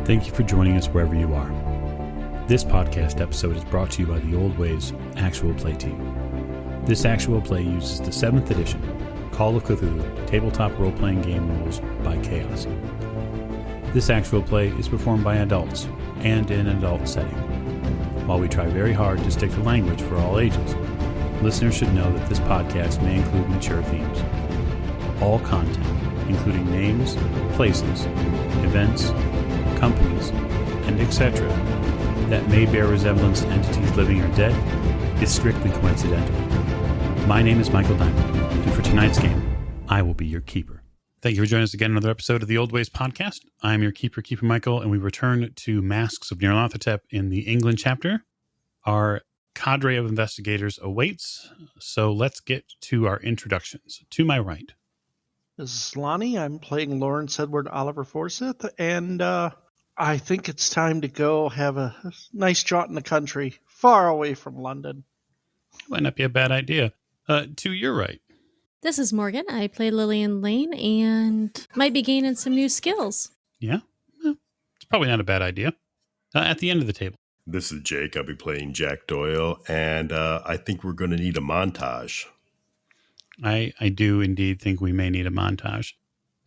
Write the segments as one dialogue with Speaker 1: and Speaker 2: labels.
Speaker 1: Thank you for joining us wherever you are. This podcast episode is brought to you by the Old Ways Actual Play team. This actual play uses the 7th edition Call of Cthulhu tabletop role-playing game rules by Chaos. This actual play is performed by adults and in an adult setting. While we try very hard to stick to language for all ages, listeners should know that this podcast may include mature themes. All content, including names, places, events, companies, and etc., that may bear resemblance to entities living or dead, is strictly coincidental. My name is Michael Diamond, and for tonight's game, I will be your keeper. Thank you for joining us again on another episode of the Old Ways podcast. I'm your keeper, Keeper Michael, and we return to Masks of Nyarlathotep in the England chapter. Our cadre of investigators awaits, so let's get to our introductions. To my right.
Speaker 2: This is Lonnie. I'm playing Lawrence Edward Oliver Forsyth, and I think it's time to go have a nice jaunt in the country, far away from London.
Speaker 1: Might not be a bad idea. To your right.
Speaker 3: This is Morgan. I play Lillian Lane and might be gaining some new skills.
Speaker 1: Yeah, it's probably not a bad idea. At the end of the table.
Speaker 4: This is Jake. I'll be playing Jack Doyle, and I think we're going to need a montage.
Speaker 1: I do indeed think we may need a montage.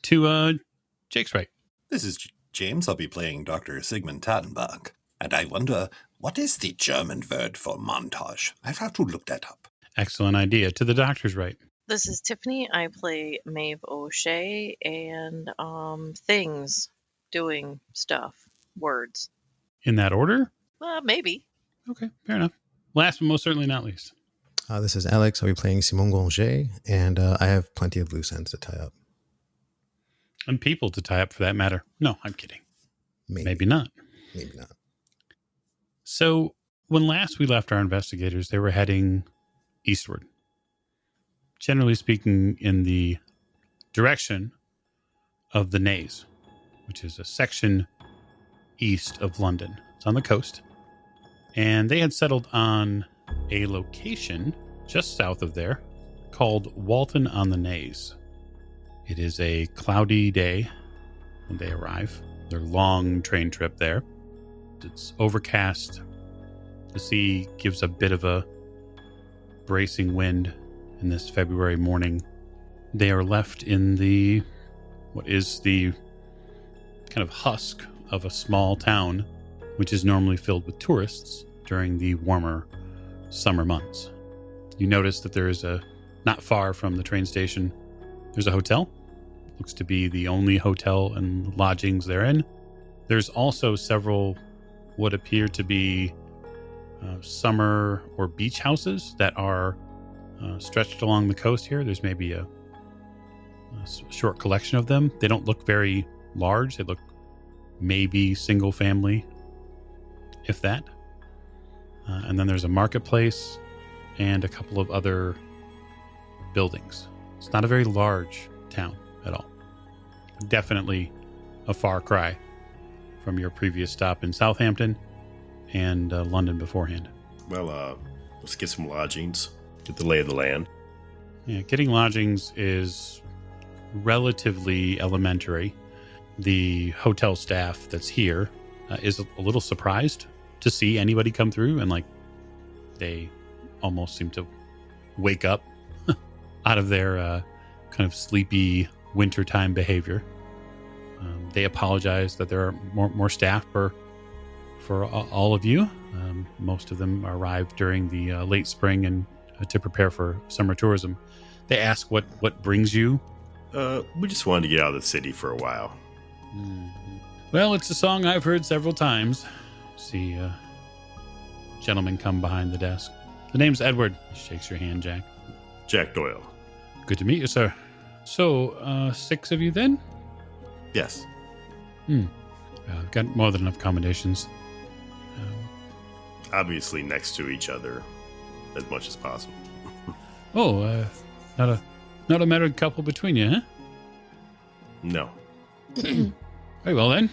Speaker 1: To Jake's right.
Speaker 5: This is James. I'll be playing Dr. Sigmund Tattenbach. And I wonder, what is the German word for montage? I've had to look that up.
Speaker 1: Excellent idea. To the doctor's right.
Speaker 6: This is Tiffany. I play Maeve O'Shea and things, doing stuff, words.
Speaker 1: In that order?
Speaker 6: Maybe.
Speaker 1: Okay, fair enough. Last but most certainly not least.
Speaker 7: This is Alex. I'll be playing Simon Granger, and I have plenty of loose ends to tie up.
Speaker 1: And people to tie up for that matter. No, I'm kidding. Maybe not.
Speaker 7: Maybe not.
Speaker 1: So when last we left our investigators, they were heading eastward. Generally speaking, in the direction of the Naze, which is a section east of London. It's on the coast. And they had settled on a location just south of there called Walton on the Naze. It is a cloudy day when they arrive. Their long train trip there. It's overcast. The sea gives a bit of a bracing wind in this February morning. They are left in what is the kind of husk of a small town, which is normally filled with tourists during the warmer summer months. You notice that there is not far from the train station, there's a hotel. Looks to be the only hotel and lodgings they're in. There's also several what appear to be summer or beach houses that are stretched along the coast here. There's maybe a short collection of them. They don't look very large. They look maybe single family, if that. And then there's a marketplace and a couple of other buildings. It's not a very large town at all. Definitely a far cry from your previous stop in Southampton and London beforehand.
Speaker 4: Well, let's get some lodgings, get the lay of the land.
Speaker 1: Yeah, getting lodgings is relatively elementary. The hotel staff that's here is a little surprised to see anybody come through, and they almost seem to wake up out of their kind of sleepy wintertime behavior. They apologize that there are more staff for all of you. Most of them arrived during the late spring and to prepare for summer tourism. They ask what brings you.
Speaker 4: We just wanted to get out of the city for a while.
Speaker 1: Well, it's a song I've heard several times. See gentleman come behind the desk. The name's Edward. Shakes your hand, Jack.
Speaker 4: Jack Doyle.
Speaker 1: Good to meet you, sir. So, 6 of you then?
Speaker 4: Yes.
Speaker 1: I've got more than enough accommodations.
Speaker 4: Obviously next to each other as much as possible.
Speaker 1: Not a married couple between you, huh?
Speaker 4: No.
Speaker 1: Very well then.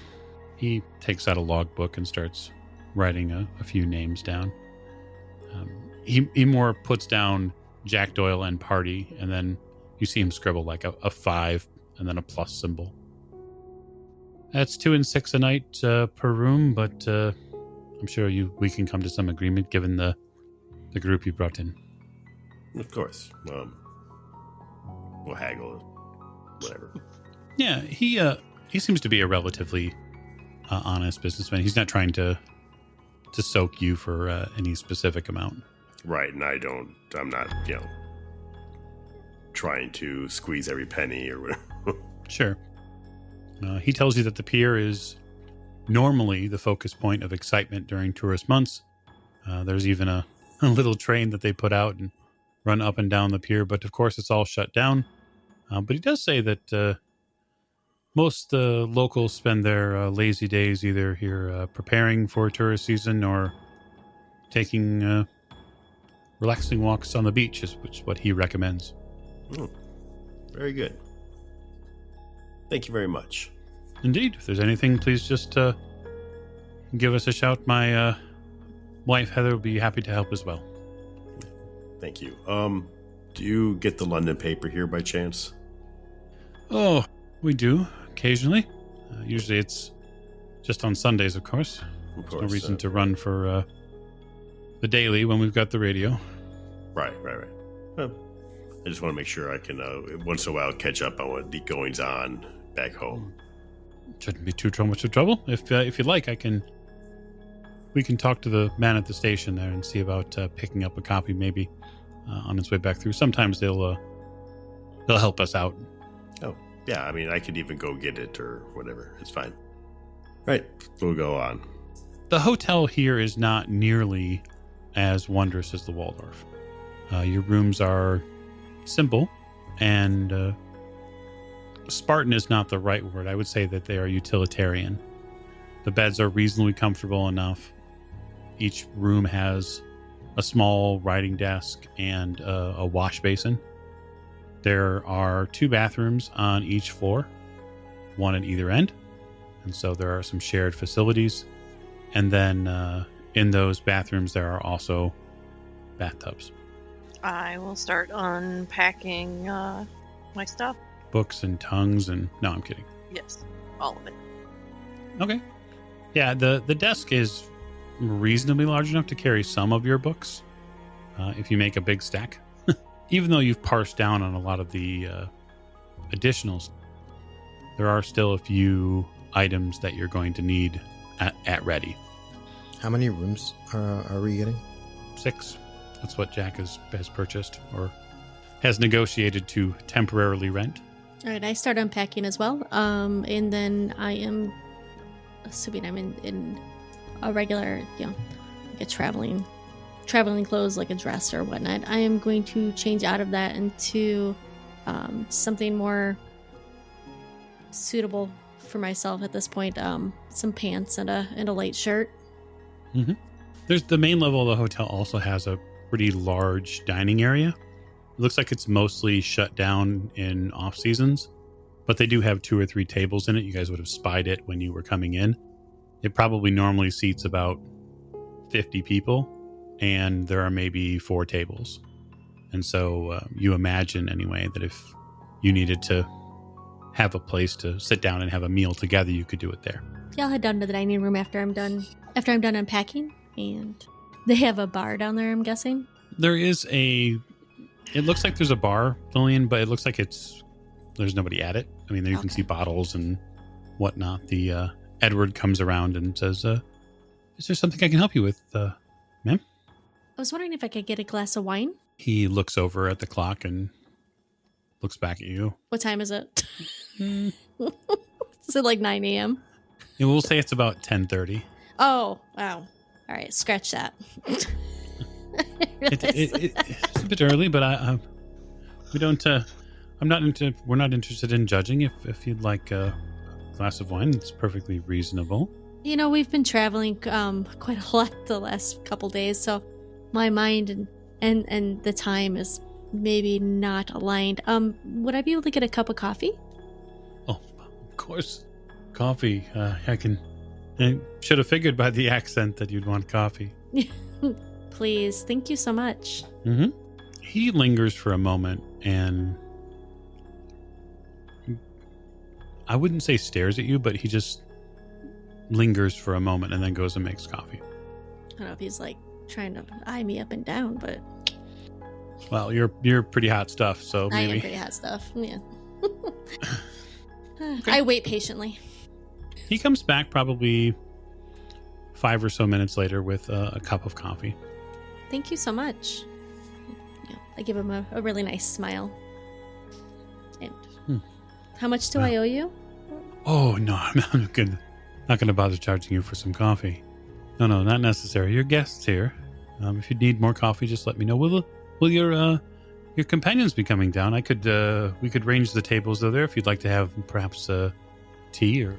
Speaker 1: He takes out a logbook and starts writing a few names down. He more puts down Jack Doyle and party, and then you see him scribble like a 5 and then a plus symbol. That's 2 and 6 a night per room, but I'm sure we can come to some agreement given the group you brought in.
Speaker 4: Of course. We'll haggle. Whatever.
Speaker 1: Yeah, he seems to be a relatively honest businessman. He's not trying to soak you for any specific amount.
Speaker 4: Right, and I'm not, trying to squeeze every penny or whatever.
Speaker 1: Sure. He tells you that the pier is normally the focus point of excitement during tourist months. There's even a little train that they put out and run up and down the pier, but of course it's all shut down. But he does say that most locals spend their lazy days either here preparing for tourist season or taking relaxing walks on the beach, which is what he recommends.
Speaker 4: Very good. Thank you very much.
Speaker 1: Indeed. If there's anything, please just give us a shout. My wife, Heather, will be happy to help as well.
Speaker 4: Thank you. Do you get the London paper here by chance?
Speaker 1: Oh, we do, occasionally. Usually it's just on Sundays, of course.
Speaker 4: Of
Speaker 1: There's no reason to run for the daily when we've got the radio.
Speaker 4: Right. Well, I just want to make sure I can, once in a while, catch up on what the goings on back home.
Speaker 1: Shouldn't be too much of trouble. If you'd like, we can talk to the man at the station there and see about picking up a copy, maybe on its way back through. Sometimes they'll help us out.
Speaker 4: Oh, yeah. I mean, I could even go get it or whatever. It's fine. Right. We'll go on.
Speaker 1: The hotel here is not nearly as wondrous as the Waldorf. Your rooms are simple, and Spartan is not the right word. I would say that they are utilitarian. The beds are reasonably comfortable enough. Each room has a small writing desk and a wash basin. There are 2 bathrooms on each floor, one at either end. And so there are some shared facilities. And then in those bathrooms, there are also bathtubs.
Speaker 6: I will start unpacking my stuff.
Speaker 1: Books and tongues and... No, I'm kidding.
Speaker 6: Yes, all of it.
Speaker 1: Okay. Yeah, the desk is reasonably large enough to carry some of your books if you make a big stack. Even though you've parsed down on a lot of the additionals, there are still a few items that you're going to need at ready.
Speaker 7: How many rooms are we getting?
Speaker 1: 6. That's what Jack has purchased or has negotiated to temporarily rent.
Speaker 3: All right, I start unpacking as well. And then I am assuming I'm in a regular, like a traveling clothes, like a dress or whatnot. I am going to change out of that into something more suitable for myself at this point. Some pants and a light shirt.
Speaker 1: Mm-hmm. There's the main level of the hotel also has a pretty large dining area. It looks like it's mostly shut down in off seasons, but they do have 2 or 3 tables in it. You guys would have spied it when you were coming in. It probably normally seats about 50 people, and there are maybe 4 tables. And so you imagine anyway that if you needed to have a place to sit down and have a meal together, you could do it there.
Speaker 3: Yeah, I'll head down to the dining room after I'm done unpacking, and they have a bar down there, I'm guessing.
Speaker 1: It looks like there's a bar, Lillian, but it looks like there's nobody at it. I mean, you can see bottles and whatnot. The Edward comes around and says, is there something I can help you with, ma'am?
Speaker 3: I was wondering if I could get a glass of wine.
Speaker 1: He looks over at the clock and looks back at you.
Speaker 3: What time is it? Is it like 9 a.m.?
Speaker 1: Yeah, we'll say it's about 10:30.
Speaker 3: Oh, wow. All right, scratch that.
Speaker 1: It's a bit early, but we don't. We're not interested in judging. If you'd like a glass of wine, it's perfectly reasonable.
Speaker 3: We've been traveling quite a lot the last couple days, so my mind and the time is maybe not aligned. Would I be able to get a cup of coffee?
Speaker 1: Oh, of course, coffee. I should have figured by the accent that you'd want coffee.
Speaker 3: Please, thank you so much.
Speaker 1: Mm-hmm. He lingers for a moment and I wouldn't say stares at you, but he just lingers for a moment and then goes and makes coffee.
Speaker 3: I don't know if he's like trying to eye me up and down, but
Speaker 1: Well, you're pretty hot stuff, so
Speaker 3: I
Speaker 1: maybe.
Speaker 3: am pretty hot stuff. Yeah. I wait patiently.
Speaker 1: He comes back probably 5 or so minutes later with a cup of coffee.
Speaker 3: Thank you so much. Yeah, I give him a really nice smile. And how much do I owe you?
Speaker 1: Oh no, I'm not gonna bother charging you for some coffee. No, not necessary. Your guests here. If you need more coffee, just let me know. Will your companions be coming down? We could range the tables over there if you'd like to have perhaps tea or.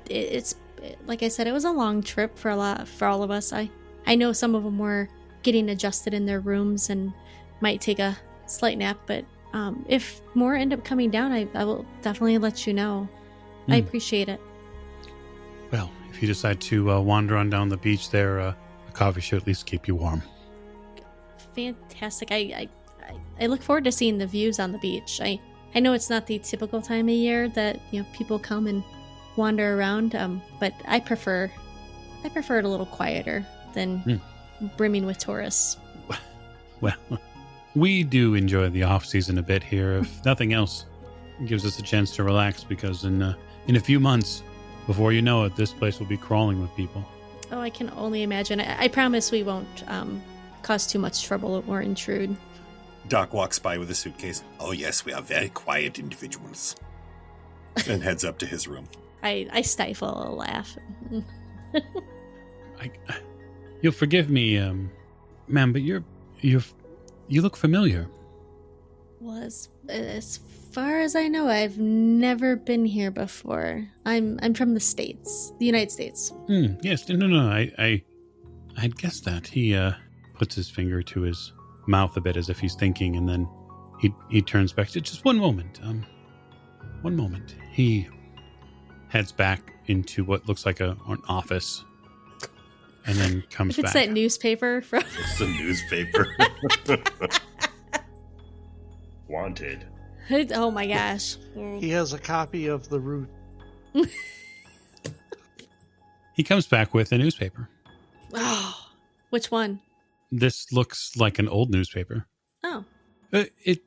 Speaker 3: It's like I said, it was a long trip for all of us. I know some of them were getting adjusted in their rooms and might take a slight nap, but if more end up coming down, I will definitely let you know. I appreciate it.
Speaker 1: Well, if you decide to wander on down the beach there, a coffee should at least keep you warm.
Speaker 3: Fantastic. I look forward to seeing the views on the beach. I know it's not the typical time of year that people come and wander around, but I prefer it a little quieter than brimming with tourists.
Speaker 1: Well, we do enjoy the off season a bit here. If nothing else, it gives us a chance to relax because in a few months, before you know it, this place will be crawling with people.
Speaker 3: Oh, I can only imagine. I promise we won't cause too much trouble or intrude.
Speaker 5: Doc walks by with a suitcase. Oh yes, we are very quiet individuals. And heads up to his room.
Speaker 3: I stifle a laugh.
Speaker 1: You'll forgive me, ma'am, but you look familiar.
Speaker 3: Well, as far as I know, I've never been here before. I'm from the States, the United States.
Speaker 1: Yes, no. I'd guessed that. He puts his finger to his mouth a bit as if he's thinking, and then he turns back to just one moment. One moment. He heads back into what looks like an office, and then comes
Speaker 3: If it's
Speaker 1: back.
Speaker 3: that newspaper from
Speaker 4: It's the newspaper. Wanted.
Speaker 3: oh my gosh.
Speaker 2: He has a copy of the route.
Speaker 1: He comes back with a newspaper.
Speaker 3: Oh, which one?
Speaker 1: This looks like an old newspaper.
Speaker 3: Oh,
Speaker 1: It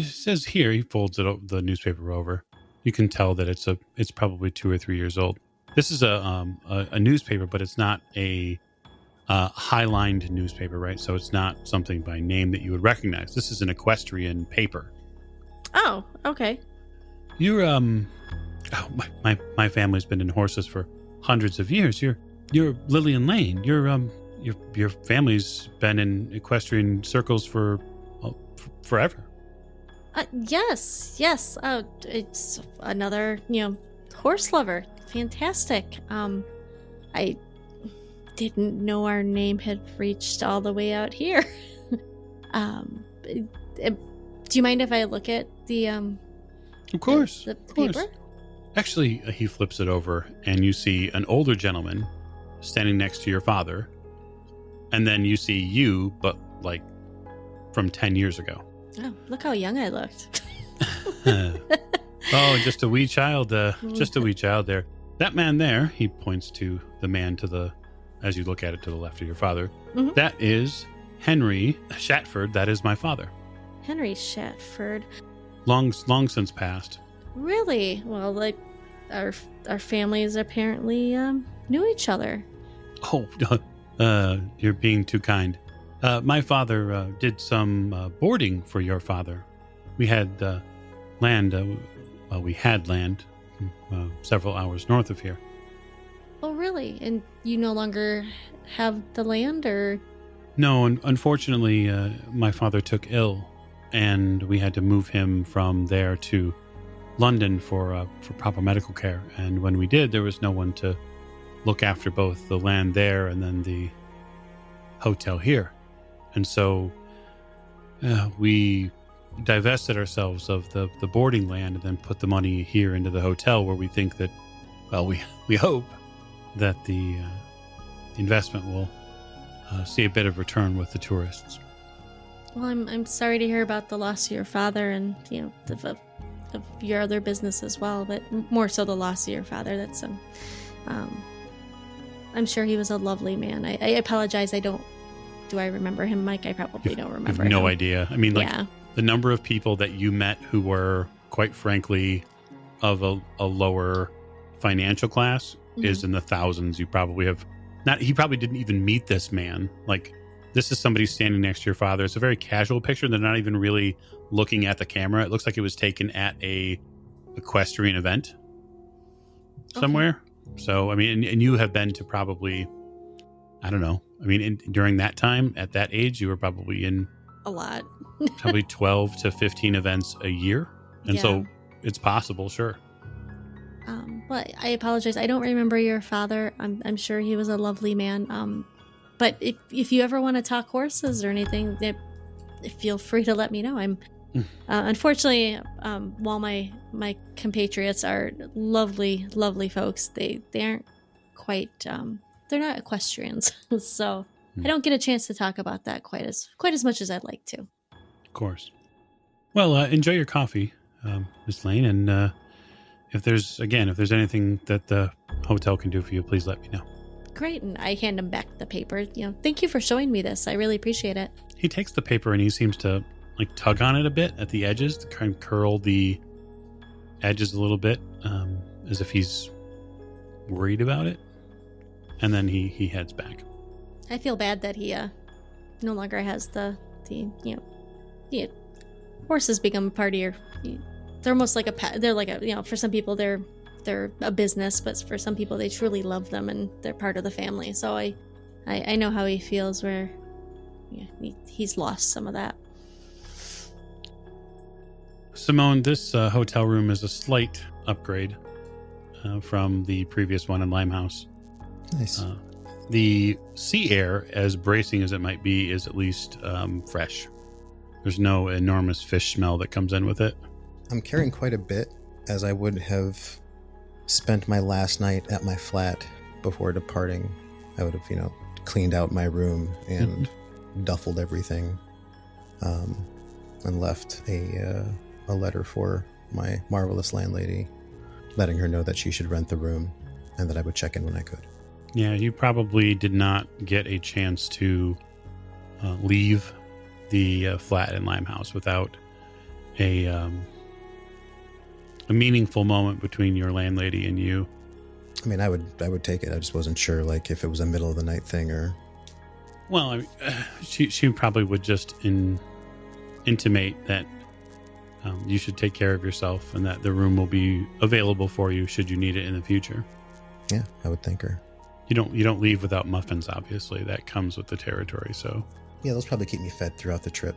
Speaker 1: says here, he folds the newspaper over. You can tell that it's probably 2 or 3 years old. This is a newspaper, but it's not a high-lined newspaper, right? So it's not something by name that you would recognize. This is an equestrian paper.
Speaker 3: oh, okay.
Speaker 1: You're my family's been in horses for hundreds of years. You're Lillian Lane. Your family's been in equestrian circles for forever.
Speaker 3: Yes. It's another, horse lover. Fantastic. I didn't know our name had reached all the way out here. Do you mind if I look at the
Speaker 1: Of course.
Speaker 3: the
Speaker 1: of course.
Speaker 3: paper?
Speaker 1: Actually, he flips it over, and you see an older gentleman standing next to your father, and then you see you, but like from 10 years ago.
Speaker 3: Oh, look how young I looked.
Speaker 1: Oh, just a wee child. Just a wee child there. That man there, he points to the man as you look at it to the left of your father.
Speaker 3: Mhm.
Speaker 1: That is Henry Shatford. That is my father.
Speaker 3: Henry Shatford.
Speaker 1: Long since passed.
Speaker 3: Really? Well, like our families apparently knew each other.
Speaker 1: Oh, you're being too kind. My father did some boarding for your father. We had land. We had land several hours north of here.
Speaker 3: Oh, really? And you no longer have the land, or?
Speaker 1: No, unfortunately, my father took ill, and we had to move him from there to London for proper medical care. And when we did, there was no one to look after both the land there and then the hotel here. And so we divested ourselves of the boarding land and then put the money here into the hotel, where we think that, well, we hope that the investment will see a bit of return with the tourists.
Speaker 3: Well, I'm sorry to hear about the loss of your father, and the of your other business as well, but more so the loss of your father. That's I'm sure he was a lovely man. I apologize. Do I remember him, Mike? I probably don't remember.
Speaker 1: You have no
Speaker 3: him.
Speaker 1: idea. I mean, like
Speaker 3: Yeah.
Speaker 1: the number of people that you met who were, quite frankly, of a lower financial class is in the thousands. You probably have not. He probably didn't even meet this man. Like, this is somebody standing next to your father. It's a very casual picture. They're not even really looking at the camera. It looks like it was taken at a equestrian event somewhere. Okay. So, I mean, and you have been to probably, I don't know. I mean, during that time, at that age, you were probably in
Speaker 3: a lot,
Speaker 1: probably 12 to 15 events a year. And so it's possible, sure.
Speaker 3: Well, I apologize. I don't remember your father. I'm sure he was a lovely man. But if you ever want to talk horses or anything, feel free to let me know. I'm unfortunately, while my compatriots are lovely, lovely folks, they aren't quite. They're not equestrians, so I don't get a chance to talk about that quite as much as I'd like to.
Speaker 1: Of course. Well, enjoy your coffee, Miss Lane, and if there's anything that the hotel can do for you, please let me know.
Speaker 3: Great, and I hand him back the paper. Thank you for showing me this. I really appreciate it.
Speaker 1: He takes the paper and he seems to like tug on it a bit at the edges to kind of curl the edges a little bit, as if he's worried about it. And then he heads back.
Speaker 3: I feel bad that he no longer has the horses become a part of your. They're almost like a pet. They're like a for some people they're a business, but for some people they truly love them and they're part of the family. So I know how he feels where he's lost some of that.
Speaker 1: Simone, this hotel room is a slight upgrade from the previous one in Limehouse.
Speaker 7: Nice.
Speaker 1: The sea air, as bracing as it might be, is at least fresh. There's no enormous fish smell that comes in with it.
Speaker 7: I'm carrying quite a bit, as I would have spent my last night at my flat before departing. I would have, cleaned out my room and duffled everything, and left a letter for my marvelous landlady, letting her know that she should rent the room and that I would check in when I could.
Speaker 1: Yeah, you probably did not get a chance to leave the flat in Limehouse without a meaningful moment between your landlady and you.
Speaker 7: I mean, I would take it. I just wasn't sure, like, if it was a middle of the night thing or.
Speaker 1: Well, I mean, she probably would just intimate that you should take care of yourself and that the room will be available for you should you need it in the future.
Speaker 7: Yeah, I would thank her.
Speaker 1: You don't leave without muffins, obviously. That comes with the territory, so.
Speaker 7: Yeah, those probably keep me fed throughout the trip.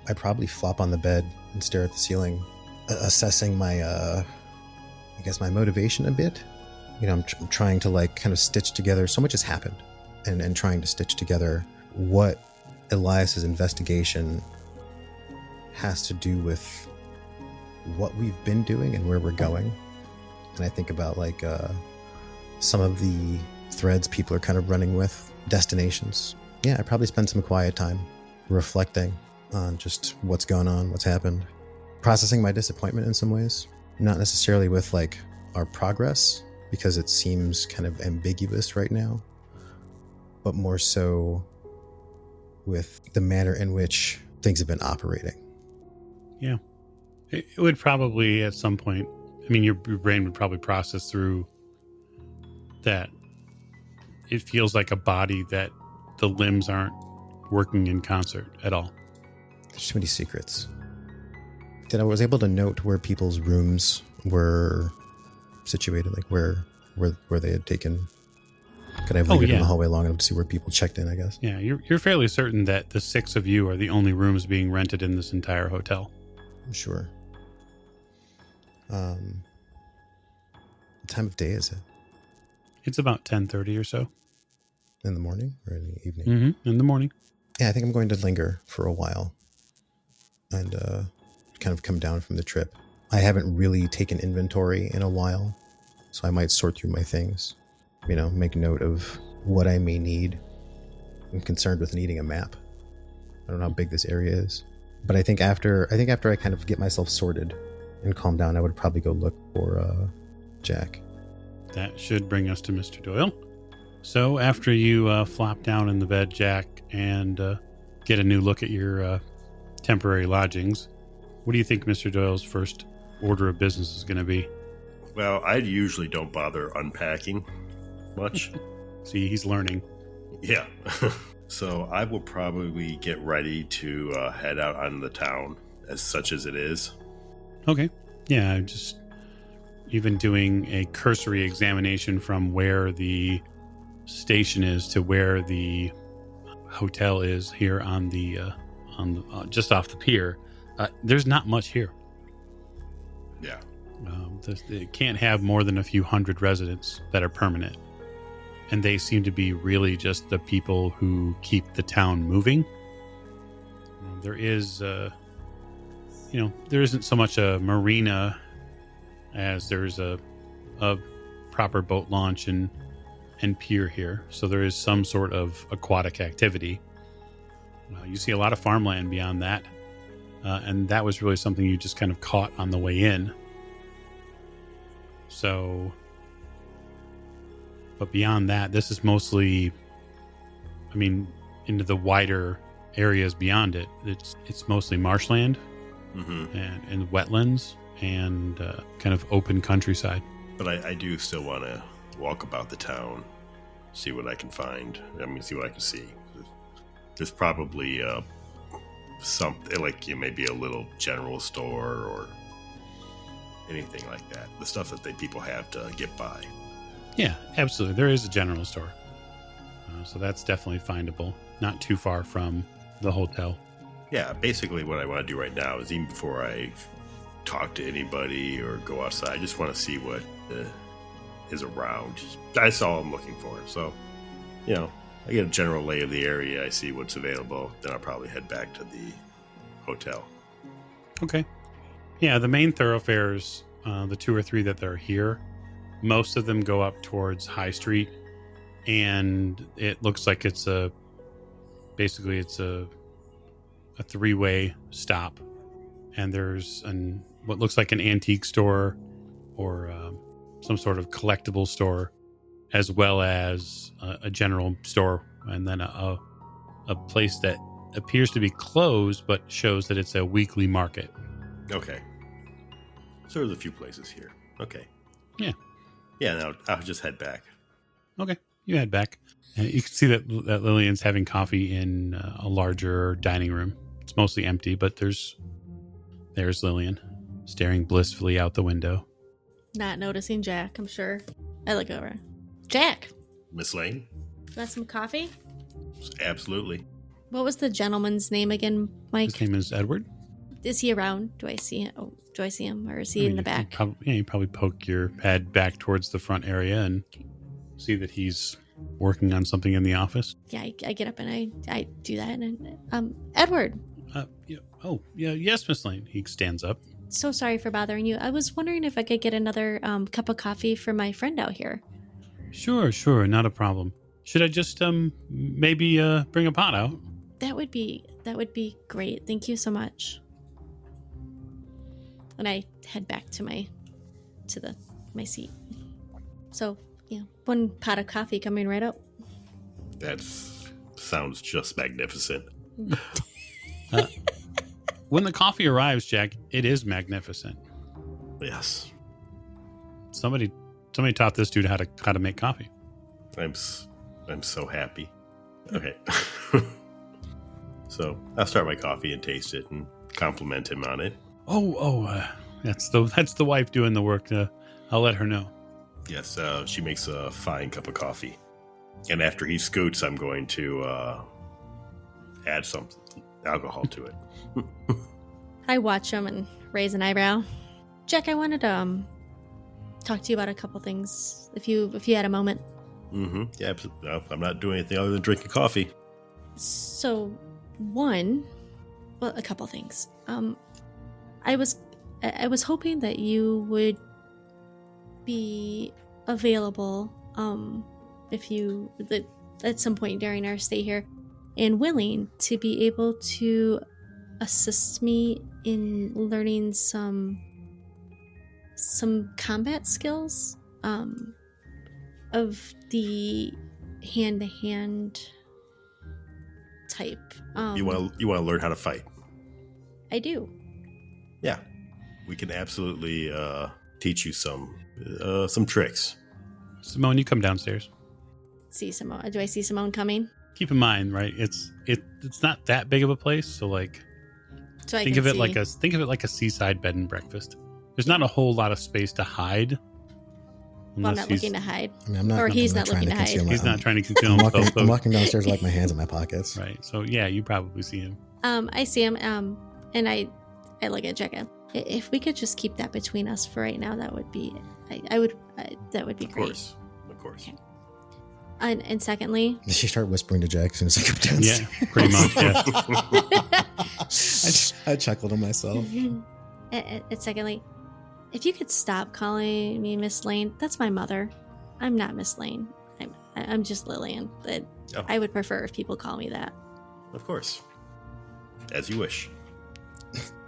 Speaker 7: I probably flop on the bed and stare at the ceiling, assessing my, my motivation a bit. I'm trying to, like, kind of stitch together. So much has happened, and trying to stitch together what Elias's investigation has to do with what we've been doing and where we're going. And I think about, like, some of the threads people are kind of running with, destinations. Yeah, I probably spend some quiet time reflecting on just what's gone on, what's happened, processing my disappointment in some ways, not necessarily with, like, our progress, because it seems kind of ambiguous right now, but more so with the manner in which things have been operating.
Speaker 1: Yeah. It would probably at some point, I mean, your brain would probably process through that it feels like a body that the limbs aren't working in concert at all.
Speaker 7: There's too many secrets. That I was able to note where people's rooms were situated, like where they had taken. Could I have lingered in the hallway long enough to see where people checked in, I guess?
Speaker 1: Yeah, you're fairly certain that the 6 of you are the only rooms being rented in this entire hotel.
Speaker 7: I'm sure. What time of day is it?
Speaker 1: It's about 10:30 or so.
Speaker 7: In the morning or in the evening?
Speaker 1: Mm-hmm. In the morning.
Speaker 7: Yeah, I think I'm going to linger for a while and kind of come down from the trip. I haven't really taken inventory in a while, so I might sort through my things. Make note of what I may need. I'm concerned with needing a map. I don't know how big this area is, but I think after I kind of get myself sorted and calm down, I would probably go look for Jack.
Speaker 1: That should bring us to Mr. Doyle. So after you flop down in the bed, Jack, and get a new look at your temporary lodgings, what do you think Mr. Doyle's first order of business is going to be?
Speaker 4: Well, I usually don't bother unpacking much.
Speaker 1: See, he's learning.
Speaker 4: Yeah. So I will probably get ready to head out on the town, as such as it is.
Speaker 1: Okay. Yeah, just even doing a cursory examination from where the station is to where the hotel is here on the just off the pier. There's not much here.
Speaker 4: Yeah.
Speaker 1: It can't have more than a few hundred residents that are permanent. And they seem to be really just the people who keep the town moving. There is, there isn't so much a marina as there's a proper boat launch and pier here. So there is some sort of aquatic activity. You see a lot of farmland beyond that. And that was really something you just kind of caught on the way in. So, but beyond that, this is mostly, into the wider areas beyond it. It's mostly marshland and wetlands and kind of open countryside.
Speaker 4: But I do still want to walk about the town, see what I can find. See what I can see. There's probably something like maybe a little general store or anything like that. The stuff that people have to get by.
Speaker 1: Yeah, absolutely. There is a general store. So that's definitely findable. Not too far from the hotel.
Speaker 4: Yeah, basically what I want to do right now is even before I talk to anybody or go outside, I just want to see what is around. That's all I'm looking for. So, I get a general lay of the area. I see what's available. Then I'll probably head back to the hotel.
Speaker 1: Okay. Yeah, the main thoroughfares, the two or three that are here, most of them go up towards High Street, and it looks like it's a three-way stop, and there's what looks like an antique store or some sort of collectible store, as well as a general store, and then a place that appears to be closed but shows that it's a weekly market.
Speaker 4: Okay. So there's a few places here. Okay.
Speaker 1: Yeah.
Speaker 4: Yeah, now I'll just head back.
Speaker 1: Okay. You head back. And you can see that Lillian's having coffee in a larger dining room. It's mostly empty, but there's Lillian staring blissfully out the window.
Speaker 3: Not noticing Jack, I'm sure. I look over. Jack,
Speaker 4: Miss Lane?
Speaker 3: you want some coffee?
Speaker 4: Absolutely.
Speaker 3: What was the gentleman's name again, Mike?
Speaker 1: His name is Edward.
Speaker 3: Is he around? Do I see him? Do I see him, or is he in the back?
Speaker 1: You probably poke your head back towards the front area and see that he's working on something in the office.
Speaker 3: Yeah, I get up and I do that. And Edward.
Speaker 1: Yes, Miss Lane. He stands up.
Speaker 3: So sorry for bothering you. I was wondering if I could get another cup of coffee for my friend out here.
Speaker 1: Sure, not a problem. Should I just maybe bring a pot out?
Speaker 3: That would be great. Thank you so much. And I head back to my seat. So, one pot of coffee coming right up.
Speaker 4: That sounds just magnificent.
Speaker 1: When the coffee arrives, Jack, it is magnificent.
Speaker 4: Yes.
Speaker 1: Somebody taught this dude how to make coffee.
Speaker 4: I'm so happy. Okay. So I'll start my coffee and taste it and compliment him on it.
Speaker 1: That's the wife doing the work. I'll let her know.
Speaker 4: Yes, she makes a fine cup of coffee. And after he scoots, I'm going to add some alcohol to it.
Speaker 3: I watch him and raise an eyebrow. Jack, I wanted to talk to you about a couple things, if you had a moment.
Speaker 4: Mm-hmm. Yeah, absolutely. No, I'm not doing anything other than drinking coffee.
Speaker 3: So, a couple things. I was hoping that you would be available, at some point during our stay here, and willing to be able to assist me in learning some some combat skills of the hand-to-hand type.
Speaker 4: You want to learn how to fight?
Speaker 3: I do.
Speaker 4: Yeah, we can absolutely teach you some tricks.
Speaker 1: Simone, you come downstairs.
Speaker 3: See Simone. Do I see Simone coming?
Speaker 1: Keep in mind, right? It's not that big of a place, so like
Speaker 3: So I
Speaker 1: think
Speaker 3: can
Speaker 1: of it
Speaker 3: see.
Speaker 1: like a seaside bed and breakfast. There's not a whole lot of space to hide.
Speaker 3: Well, I'm not looking to hide.
Speaker 7: I mean, I'm not.
Speaker 3: Or
Speaker 7: I'm
Speaker 3: he's
Speaker 7: not
Speaker 3: not looking to hide.
Speaker 7: conceal my-
Speaker 1: He's not trying to conceal
Speaker 7: I'm
Speaker 1: himself.
Speaker 7: walking, I'm walking downstairs with like my hands in my pockets.
Speaker 1: Right. So yeah, you probably see him.
Speaker 3: I see him. And I look at Jekka. If we could just keep that between us for right now, that would be. That would be great.
Speaker 4: Of course.
Speaker 3: Okay. And secondly,
Speaker 7: Did she start whispering to Jack as soon as I come downstairs?
Speaker 1: Yeah, pretty much. Yeah.
Speaker 7: I chuckled to myself.
Speaker 3: and secondly, if you could stop calling me Miss Lane, that's my mother. I'm not Miss Lane. I'm just Lillian.
Speaker 4: Oh.
Speaker 3: I would prefer if people call me that.
Speaker 4: Of course. As you wish.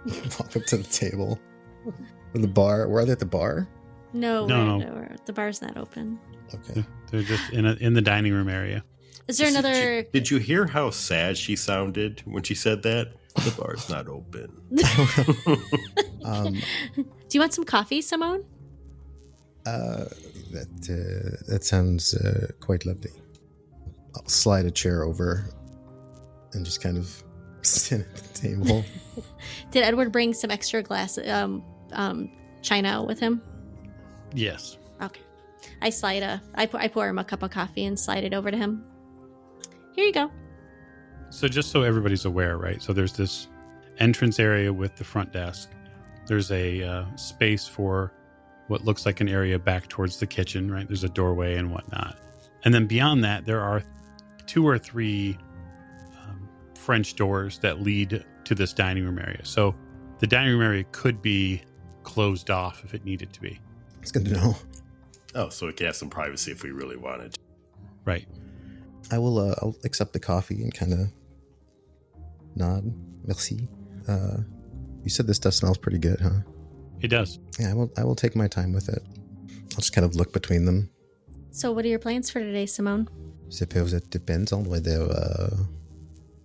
Speaker 7: Walk up to the table. Or the bar. Were they at the bar?
Speaker 3: No,
Speaker 1: No.
Speaker 3: the bar's not open.
Speaker 7: Okay.
Speaker 1: They're just in the dining room area.
Speaker 3: Is there another?
Speaker 4: Did you hear how sad she sounded when she said that? The bar's not open.
Speaker 3: Do you want some coffee, Simone?
Speaker 7: That sounds quite lovely. I'll slide a chair over and just kind of sit at the table.
Speaker 3: Did Edward bring some extra glass china with him?
Speaker 1: Yes.
Speaker 3: Okay. I pour him a cup of coffee and slide it over to him. Here you go.
Speaker 1: So just so everybody's aware, right? So there's this entrance area with the front desk. There's a space for what looks like an area back towards the kitchen, right? There's a doorway and whatnot. And then beyond that, there are 2 or 3 French doors that lead to this dining room area. So the dining room area could be closed off if it needed to be.
Speaker 7: It's good to know.
Speaker 4: Oh, so we can have some privacy if we really wanted to.
Speaker 1: Right.
Speaker 7: I will. I'll accept the coffee and kind of nod. Merci. You said this stuff smells pretty good, huh?
Speaker 1: It does.
Speaker 7: Yeah, I will take my time with it. I'll just kind of look between them.
Speaker 3: So what are your plans for today, Simone?
Speaker 7: Suppose it depends on whether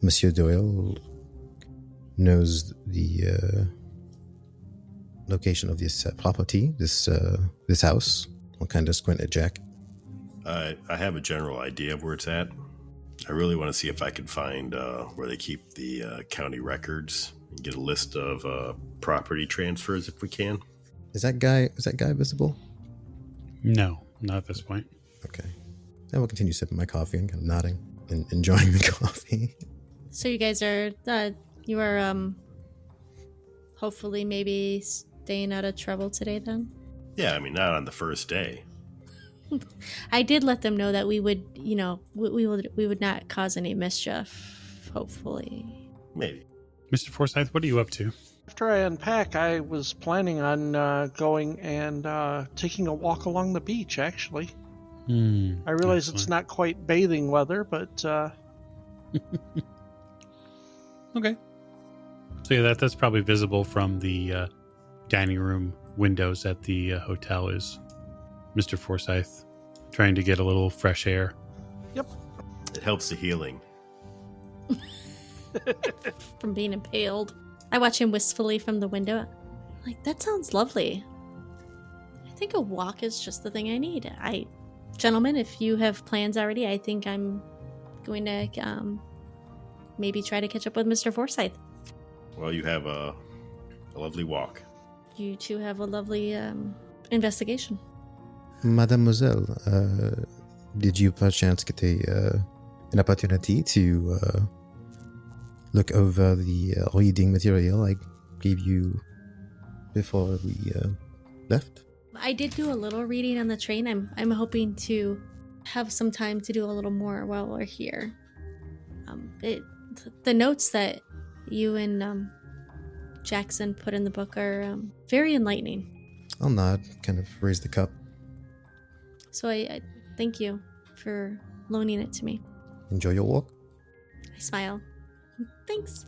Speaker 7: Monsieur Doyle knows the location of this property, this house. I'll kind of squint at Jack.
Speaker 4: I have a general idea of where it's at. I really want to see if I can find where they keep the county records and get a list of property transfers if we can.
Speaker 7: Is that guy visible?
Speaker 1: No, not at this point.
Speaker 7: Okay. I will continue sipping my coffee and kind of nodding and enjoying the coffee.
Speaker 3: So you guys are you are hopefully maybe staying out of trouble today then?
Speaker 4: Yeah, I mean, not on the first day.
Speaker 3: I did let them know that we would, we would not cause any mischief, hopefully.
Speaker 4: Maybe.
Speaker 1: Mr. Forsyth, what are you up to?
Speaker 2: After I unpack, I was planning on going and taking a walk along the beach, actually. I realize it's not quite bathing weather, but...
Speaker 1: Okay. So yeah, that's probably visible from the dining room windows at the hotel is Mr. Forsyth trying to get a little fresh air.
Speaker 2: Yep.
Speaker 4: It helps the healing.
Speaker 3: From being impaled. I watch him wistfully from the window. Like, that sounds lovely. I think a walk is just the thing I need. Gentlemen, if you have plans already, I think I'm going to maybe try to catch up with Mr. Forsyth.
Speaker 4: Well, you have a lovely walk.
Speaker 3: You two have a lovely investigation.
Speaker 7: Mademoiselle, did you perchance get an opportunity to look over the reading material I gave you before we left?
Speaker 3: I did do a little reading on the train. I'm hoping to have some time to do a little more while we're here. The notes that you and Jackson put in the book are very enlightening.
Speaker 7: I'll nod, kind of raise the cup.
Speaker 3: So I thank you for loaning it to me.
Speaker 7: Enjoy your walk.
Speaker 3: I smile. Thanks.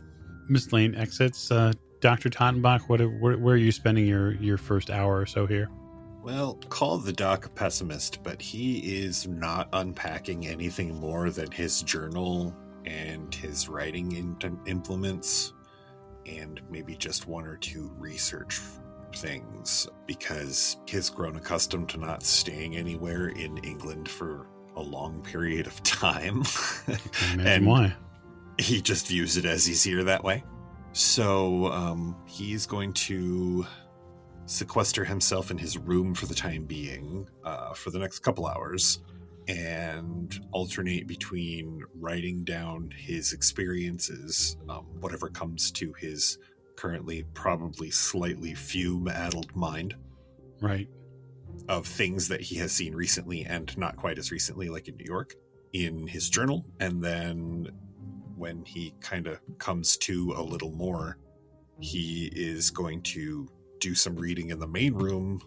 Speaker 1: Miss Lane exits. Dr. Tottenbach, where are you spending your first hour or so here?
Speaker 5: Well, call the doc a pessimist, but he is not unpacking anything more than his journal and his writing implements, and maybe just one or two research things, because he's grown accustomed to not staying anywhere in England for a long period of time.
Speaker 1: And why?
Speaker 5: He just views it as easier that way. So he's going to sequester himself in his room for the time being, for the next couple hours, and alternate between writing down his experiences, whatever comes to his currently probably slightly fume-addled mind.
Speaker 1: Right.
Speaker 5: Of things that he has seen recently and not quite as recently, like in New York, in his journal. And then when he kind of comes to a little more, he is going to do some reading in the main room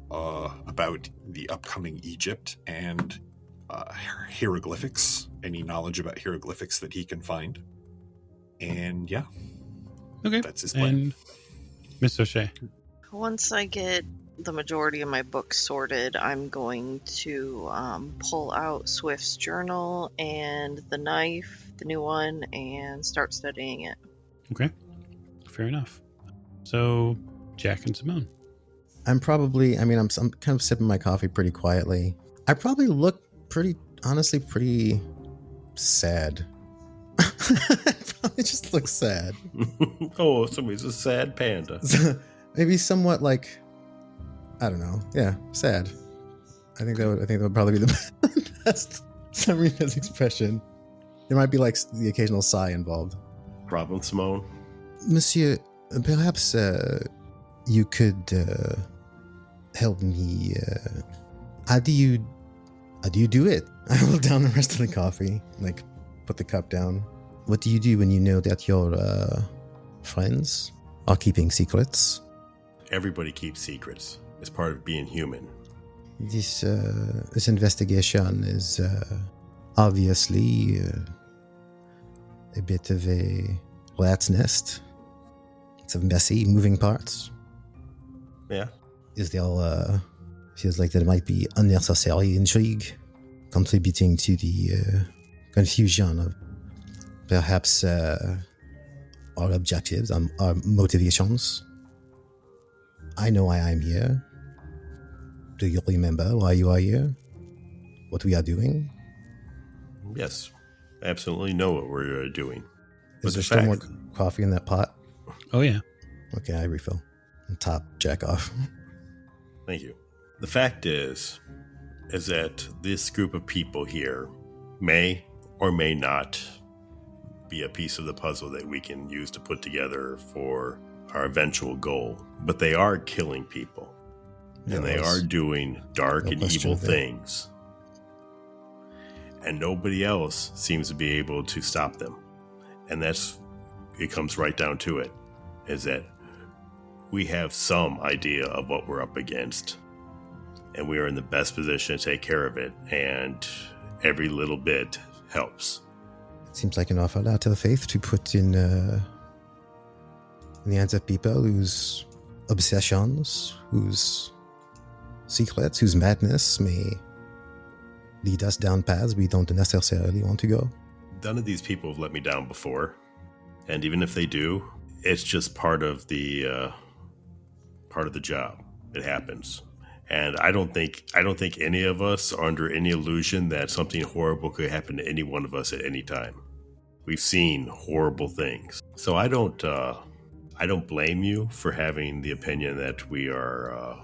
Speaker 5: about the upcoming Egypt and hieroglyphics, any knowledge about hieroglyphics that he can find. And yeah.
Speaker 1: Okay.
Speaker 5: That's his plan.
Speaker 1: And Miss O'Shea.
Speaker 6: Once I get the majority of my books sorted, I'm going to pull out Swift's journal and the knife, the new one, and start studying it.
Speaker 1: Okay. Fair enough. So, Jack and Simone.
Speaker 7: I'm kind of sipping my coffee pretty quietly. I probably look pretty sad. I probably just look sad.
Speaker 4: Oh, somebody's a sad panda.
Speaker 7: Maybe somewhat like, I don't know. Yeah, sad. I think that would probably be the best summary of his expression. There might be like the occasional sigh involved.
Speaker 4: Problem, Simone?
Speaker 7: Monsieur, perhaps you could help me. How do you do it? I will down the rest of the coffee, like put the cup down. What do you do when you know that your friends are keeping secrets?
Speaker 4: Everybody keeps secrets. It's part of being human.
Speaker 7: This investigation is obviously a bit of a rat's nest. It's of messy, moving parts.
Speaker 4: Yeah.
Speaker 7: Is there feels like there might be unnecessary intrigue contributing to the confusion of perhaps our objectives, our motivations. I know why I'm here. Do you remember why you are here? What we are doing?
Speaker 4: Yes. I absolutely know what we're doing.
Speaker 7: Is there still more coffee in that pot?
Speaker 1: Oh, yeah.
Speaker 7: Okay, I refill. And top Jack off.
Speaker 4: Thank you. The fact is that this group of people here may or may not be a piece of the puzzle that we can use to put together for our eventual goal. But they are killing people. And they are doing dark and evil things. And nobody else seems to be able to stop them. And it comes right down to it, is that we have some idea of what we're up against. And we are in the best position to take care of it. And every little bit helps.
Speaker 7: It seems like an awful lot of faith to put in the hands of people whose obsessions, whose secrets, whose madness may lead us down paths we don't necessarily want to go.
Speaker 4: None of these people have let me down before. And even if they do, it's just part of the job. It happens. And I don't think any of us are under any illusion that something horrible could happen to any one of us at any time. We've seen horrible things. So I don't blame you for having the opinion that we are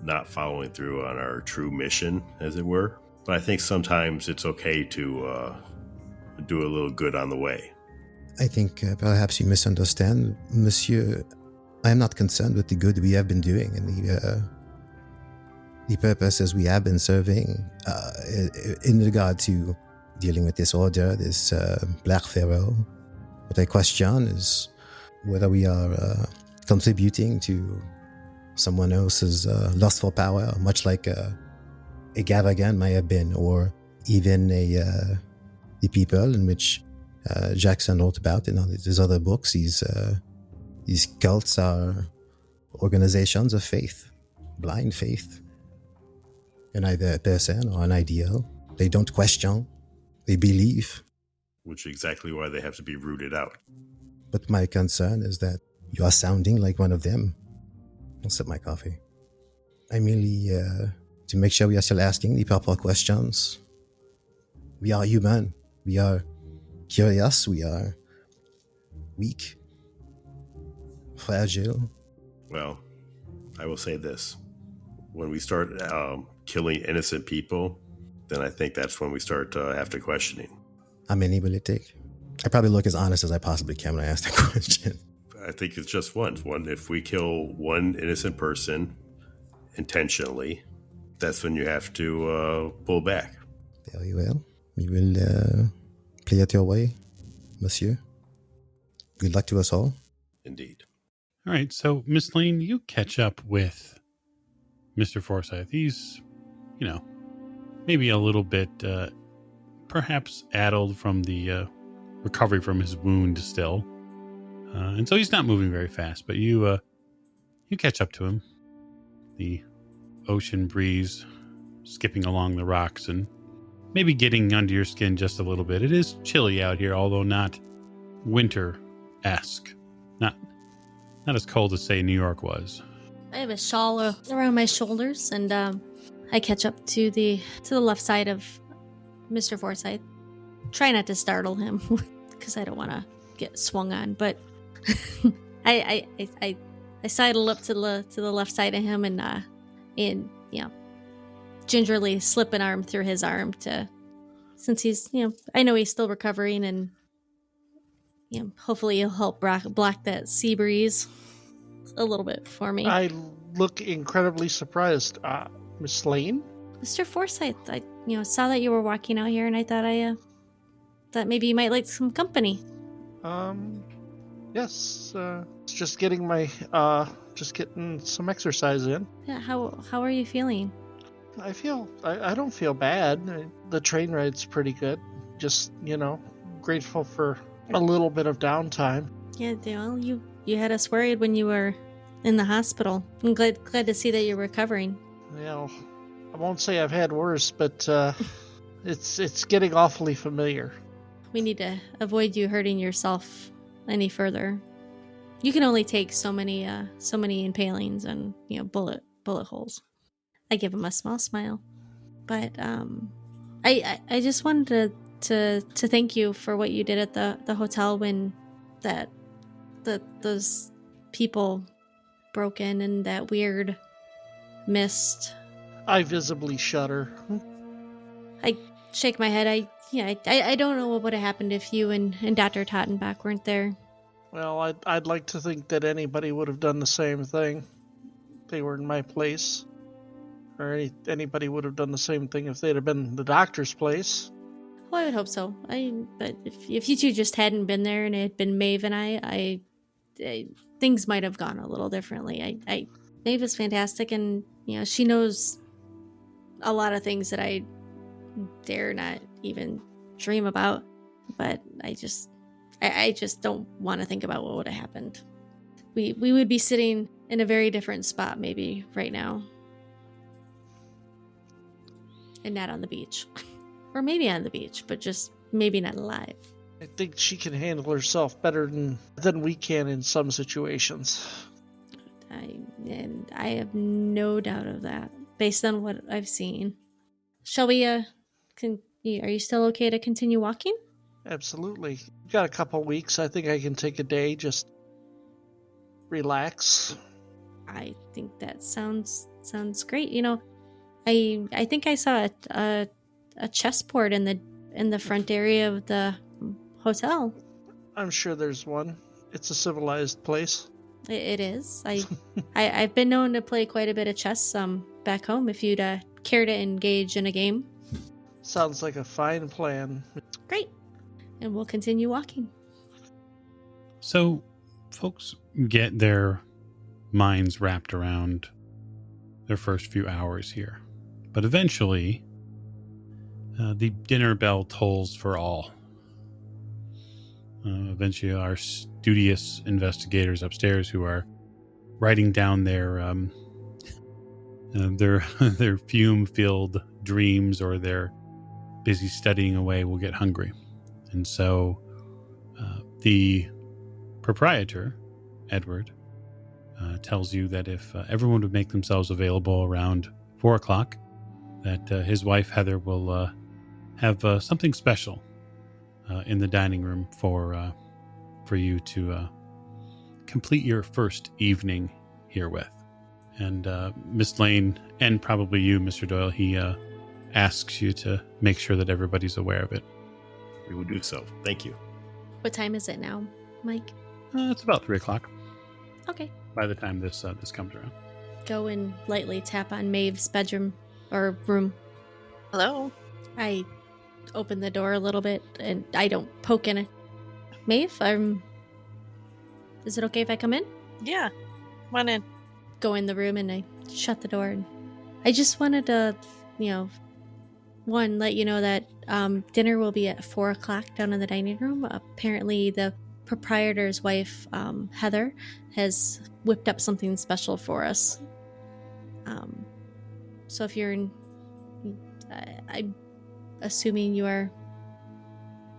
Speaker 4: not following through on our true mission, as it were. But I think sometimes it's okay to do a little good on the way.
Speaker 7: I think perhaps you misunderstand, Monsieur. I am not concerned with the good we have been doing and the purposes we have been serving in regard to dealing with this order, this Black Pharaoh. What I question is whether we are contributing to someone else's lust for power, much like a Gavagan may have been, or even the people in which Jackson wrote about in his other books. These These cults are organizations of faith, blind faith, in either a person or an ideal. They don't question, they believe.
Speaker 4: Which is exactly why they have to be rooted out.
Speaker 7: But my concern is that you are sounding like one of them. I'll sip my coffee. I merely, to make sure we are still asking the proper questions. We are human. We are curious. We are weak, fragile.
Speaker 4: Well, I will say this. When we start killing innocent people, then I think that's when we start after questioning.
Speaker 7: How many will it take? I probably look as honest as I possibly can when I ask that question.
Speaker 4: I think it's just one. If we kill one innocent person intentionally, that's when you have to pull back.
Speaker 7: Very well. We will play it your way, monsieur. Good luck to us all.
Speaker 4: Indeed.
Speaker 1: All right, so Miss Lane, you catch up with Mr. Forsyth. He's, maybe a little bit, perhaps addled from the recovery from his wound still. And so he's not moving very fast, but you catch up to him. The ocean breeze skipping along the rocks and maybe getting under your skin just a little bit. It is chilly out here, although not winter-esque. Not as cold as, say, New York was.
Speaker 3: I have a shawl around my shoulders, and I catch up to the left side of Mr. Forsyth. Try not to startle him, because I don't want to get swung on. But I sidle up to the left side of him, and gingerly slip an arm through his arm since he's I know he's still recovering, and hopefully he'll help block that sea breeze a little bit for me.
Speaker 2: I look incredibly surprised. Miss Lane?
Speaker 3: Mr. Forsyth, I saw that you were walking out here, and I thought thought maybe you might like some company.
Speaker 2: Yes. Just getting some exercise in.
Speaker 3: Yeah, how are you feeling?
Speaker 2: I don't feel bad. The train ride's pretty good. Just, grateful for a little bit of downtime.
Speaker 3: Yeah, well, you had us worried when you were in the hospital. I'm glad to see that you're recovering.
Speaker 2: Well, I won't say I've had worse, but it's getting awfully familiar.
Speaker 3: We need to avoid you hurting yourself any further. You can only take so many impalings and bullet holes. I give him a small smile, but I just wanted to thank you for what you did at the hotel when those people broke in and that weird mist.
Speaker 2: I visibly shudder.
Speaker 3: I shake my head. I don't know what would have happened if you and Dr. Tottenbach weren't there.
Speaker 2: Well, I'd like to think that anybody would have done the same thing. They were in my place. Or anybody would have done the same thing if they'd have been in the doctor's place.
Speaker 3: Well, I would hope so. But if you two just hadn't been there and it had been Maeve and I things might have gone a little differently. Maeve is fantastic, and she knows a lot of things that I dare not even dream about. But I just don't want to think about what would have happened. We would be sitting in a very different spot maybe right now. And not on the beach. Or maybe on the beach, but just maybe not alive.
Speaker 2: I think she can handle herself better than we can in some situations.
Speaker 3: I have no doubt of that, based on what I've seen. Shall we, are you still okay to continue walking?
Speaker 2: Absolutely. We've got a couple weeks. I think I can take a day, just relax.
Speaker 3: I think that sounds great. I think I saw a chessboard in the front area of the hotel.
Speaker 2: I'm sure there's one. It's a civilized place.
Speaker 3: It is. I've been known to play quite a bit of chess back home. If you'd care to engage in a game.
Speaker 2: Sounds like a fine plan.
Speaker 3: Great. And we'll continue walking.
Speaker 1: So, folks get their minds wrapped around their first few hours here. But eventually, the dinner bell tolls for all. Eventually, our studious investigators upstairs who are writing down their fume-filled dreams or their busy studying away will get hungry. And so the proprietor, Edward, tells you that if everyone would make themselves available around 4 o'clock, that his wife, Heather, will have something special in the dining room for you to complete your first evening here with. And Miss Lane, and probably you, Mr. Doyle, he asks you to make sure that everybody's aware of it.
Speaker 4: We will do so. Thank you.
Speaker 3: What time is it now, Mike?
Speaker 1: It's about 3 o'clock
Speaker 3: Okay.
Speaker 1: by the time this comes around.
Speaker 3: Go and lightly tap on Maeve's bedroom or room.
Speaker 6: Hello?
Speaker 3: I open the door a little bit and I don't poke in it. Maeve, is it okay if I come in?
Speaker 6: Yeah. Come on in.
Speaker 3: Go in the room and I shut the door. And I just wanted to, let you know that dinner will be at 4 o'clock down in the dining room. Apparently the proprietor's wife, Heather, has whipped up something special for us. So if you're in, I'm assuming you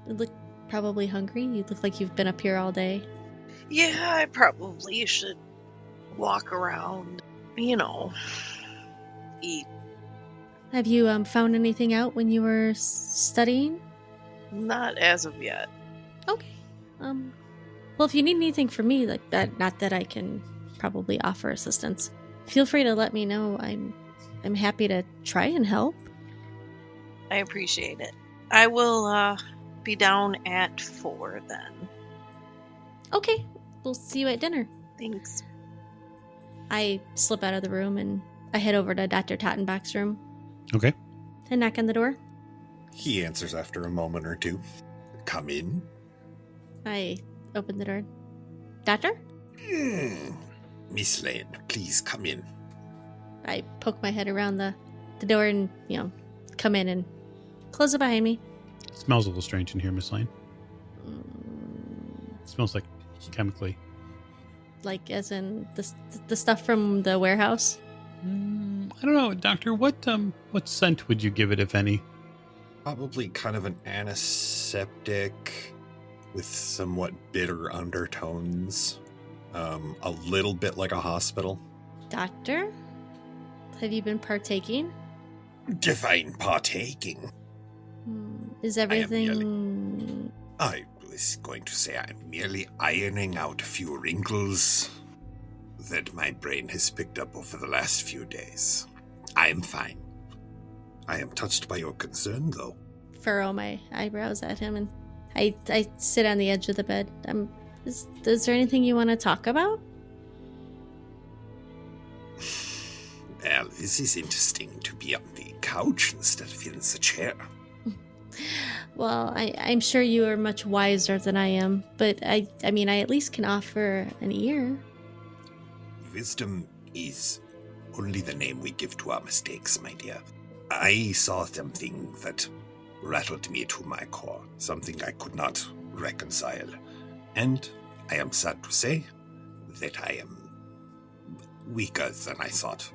Speaker 3: look probably hungry. You look like you've been up here all day.
Speaker 6: Yeah, I probably should walk around, eat.
Speaker 3: Have you found anything out when you were studying?
Speaker 6: Not as of yet.
Speaker 3: Okay. Well, if you need anything from me like that, not that I can probably offer assistance, feel free to let me know. I'm happy to try and help.
Speaker 6: I appreciate it. I will be down at 4 then.
Speaker 3: Okay. We'll see you at dinner.
Speaker 6: Thanks.
Speaker 3: I slip out of the room and I head over to Dr. Tottenbach's room.
Speaker 1: Okay.
Speaker 3: I knock on the door.
Speaker 5: He answers after a moment or two. Come in.
Speaker 3: I open the door. Doctor?
Speaker 5: Miss Lane, please come in.
Speaker 3: I poke my head around the door and, come in and close it behind me.
Speaker 1: It smells a little strange in here, Miss Lane. It smells like chemically.
Speaker 3: Like as in the stuff from the warehouse?
Speaker 1: I don't know, Doctor. What scent would you give it, if any?
Speaker 5: Probably kind of an antiseptic with somewhat bitter undertones. A little bit like a hospital.
Speaker 3: Doctor? Have you been partaking?
Speaker 5: Define partaking.
Speaker 3: Is everything...
Speaker 5: I was going to say I'm merely ironing out a few wrinkles that my brain has picked up over the last few days. I am fine. I am touched by your concern, though.
Speaker 3: Furrow my eyebrows at him, and I sit on the edge of the bed. Is there anything you want to talk about?
Speaker 5: Well, this is interesting to be on the couch instead of in the chair.
Speaker 3: Well, I'm sure you are much wiser than I am, but I mean, I at least can offer an ear.
Speaker 5: Wisdom is only the name we give to our mistakes, my dear. I saw something that rattled me to my core, something I could not reconcile. And I am sad to say that I am weaker than I thought.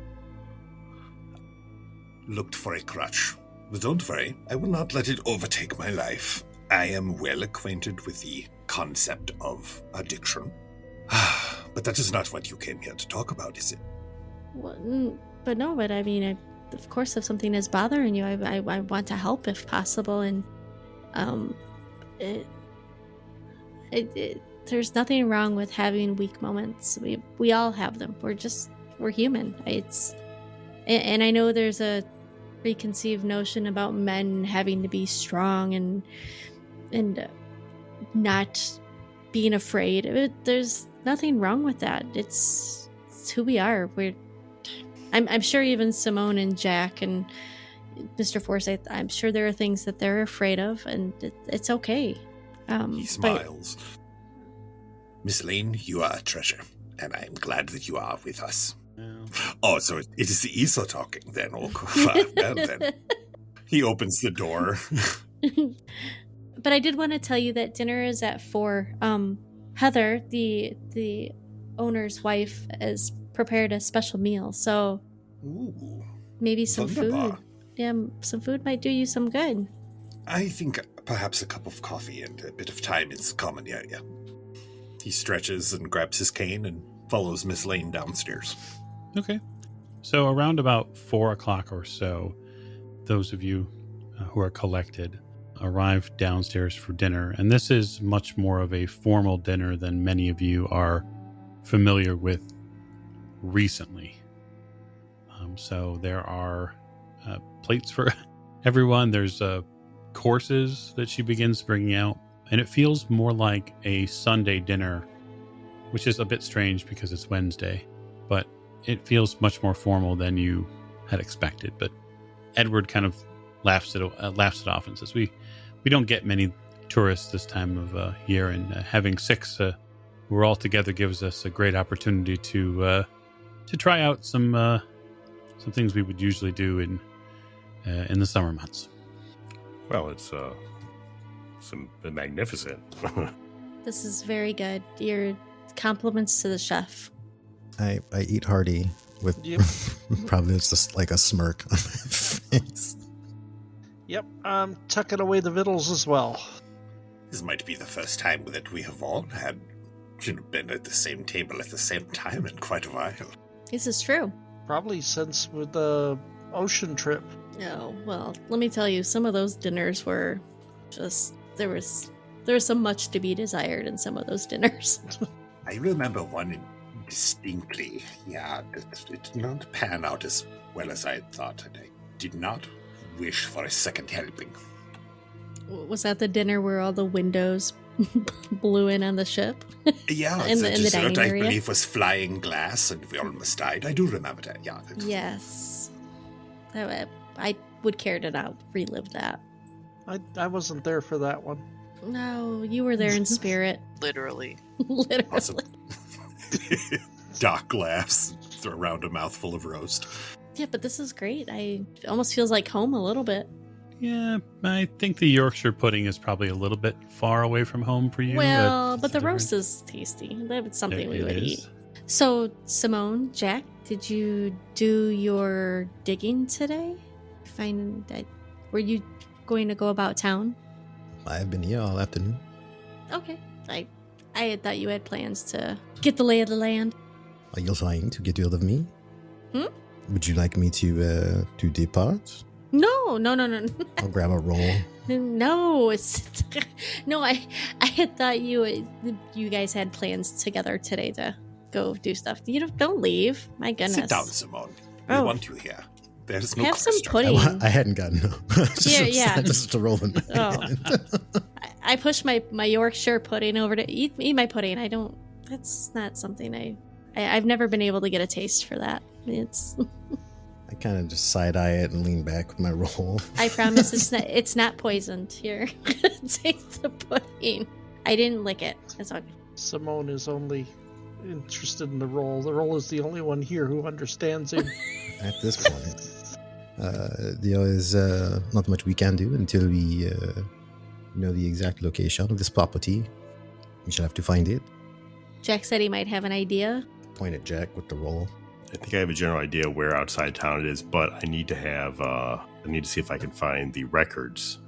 Speaker 5: Looked for a crutch. But don't worry, I will not let it overtake my life. I am well acquainted with the concept of addiction. But that is not what you came here to talk about, is it?
Speaker 3: Well, but I mean, of course, if something is bothering you, I want to help if possible. And there's nothing wrong with having weak moments. We all have them. We're human. And I know there's a preconceived notion about men having to be strong and not being afraid. There's nothing wrong with that. It's who we are. I'm sure even Simone and Jack and Mr. Forsyth, I'm sure there are things that they're afraid of, and it's okay.
Speaker 5: He smiles. Miss Lane, you are a treasure, and I am glad that you are with us. Oh, so it is the Issa talking then. Oh, well then. He opens the door.
Speaker 3: But I did want to tell you that dinner is at 4. Heather, the owner's wife, has prepared a special meal, so
Speaker 5: Ooh,
Speaker 3: maybe some
Speaker 5: wunderbar.
Speaker 3: food. Yeah, some food might do you some good.
Speaker 5: I think perhaps a cup of coffee and a bit of time is a common area. He stretches and grabs his cane and follows Miss Lane downstairs.
Speaker 1: Okay. So around about 4 o'clock or so, those of you who are collected arrive downstairs for dinner. And this is much more of a formal dinner than many of you are familiar with recently. So there are plates for everyone. There's courses that she begins bringing out. And it feels more like a Sunday dinner, which is a bit strange because it's Wednesday. But it feels much more formal than you had expected. But Edward kind of laughs it off and says, "We don't get many tourists this time of year, and having 6 who are all together gives us a great opportunity to try out some things we would usually do in the summer months."
Speaker 4: Well, it's magnificent.
Speaker 3: This is very good. Your compliments to the chef.
Speaker 7: I eat hearty with
Speaker 2: Yep.
Speaker 7: probably it's just like a smirk on my face.
Speaker 2: Yep, I'm tucking away the victuals as well.
Speaker 5: This might be the first time that we have all had, been at the same table at the same time in quite a while.
Speaker 3: This is true.
Speaker 2: Probably since with the ocean trip.
Speaker 3: Oh, well, let me tell you, some of those dinners were just, there was some much to be desired in some of those dinners.
Speaker 5: I remember one distinctly. Yeah, it did not pan out as well as I had thought, and I did not wish for a second helping.
Speaker 3: Was that the dinner where all the windows blew in on the ship?
Speaker 5: Yeah,
Speaker 3: In
Speaker 5: the
Speaker 3: the
Speaker 5: dessert,
Speaker 3: dining
Speaker 5: I
Speaker 3: area?
Speaker 5: believe, was flying glass, and we almost died. I do remember that, yeah.
Speaker 3: Yes. I would care to not relive that.
Speaker 2: I wasn't there for that one.
Speaker 3: No, you were there in spirit.
Speaker 6: Literally.
Speaker 3: Literally.
Speaker 5: Awesome. Doc laughs, throw around a mouthful of roast.
Speaker 3: Yeah, but this is great. It almost feels like home a little bit.
Speaker 1: Yeah, I think the Yorkshire pudding is probably a little bit far away from home for you.
Speaker 3: Well, but
Speaker 1: it's
Speaker 3: the
Speaker 1: different.
Speaker 3: roast is tasty. That's something we
Speaker 1: It
Speaker 3: would
Speaker 1: is.
Speaker 3: eat. So, Simone, Jack, did you do your digging today? Were you going to go about town?
Speaker 7: I've been here all afternoon.
Speaker 3: Okay. I had thought you had plans to get the lay of the land.
Speaker 7: Are you trying to get rid of me?
Speaker 3: Hmm?
Speaker 7: Would you like me to depart?
Speaker 3: No.
Speaker 7: I'll grab a roll.
Speaker 3: No, it's no. I had thought you guys had plans together today to go do stuff. Don't leave. My goodness.
Speaker 5: Sit down, Simone. We
Speaker 3: Oh.
Speaker 5: want you here. There's no
Speaker 3: Have some
Speaker 5: question.
Speaker 3: pudding.
Speaker 7: I hadn't gotten no.
Speaker 3: Yeah.
Speaker 7: Just to roll in.
Speaker 3: Oh. I pushed my Yorkshire pudding over to eat my pudding. That's not something I've never been able to get a taste for that.
Speaker 7: I kind of just side eye it and lean back with my roll.
Speaker 3: I promise it's not poisoned. Here, take the pudding. I didn't lick it. It's okay.
Speaker 2: Simone is only interested in the role. The role is the only one here who understands him.
Speaker 7: At this point, there is not much we can do until we know the exact location of this property. We shall have to find it.
Speaker 3: Jack said he might have an idea.
Speaker 7: Point at Jack with the roll.
Speaker 4: I think I have a general idea where outside town it is, but I need to see if I can find the records,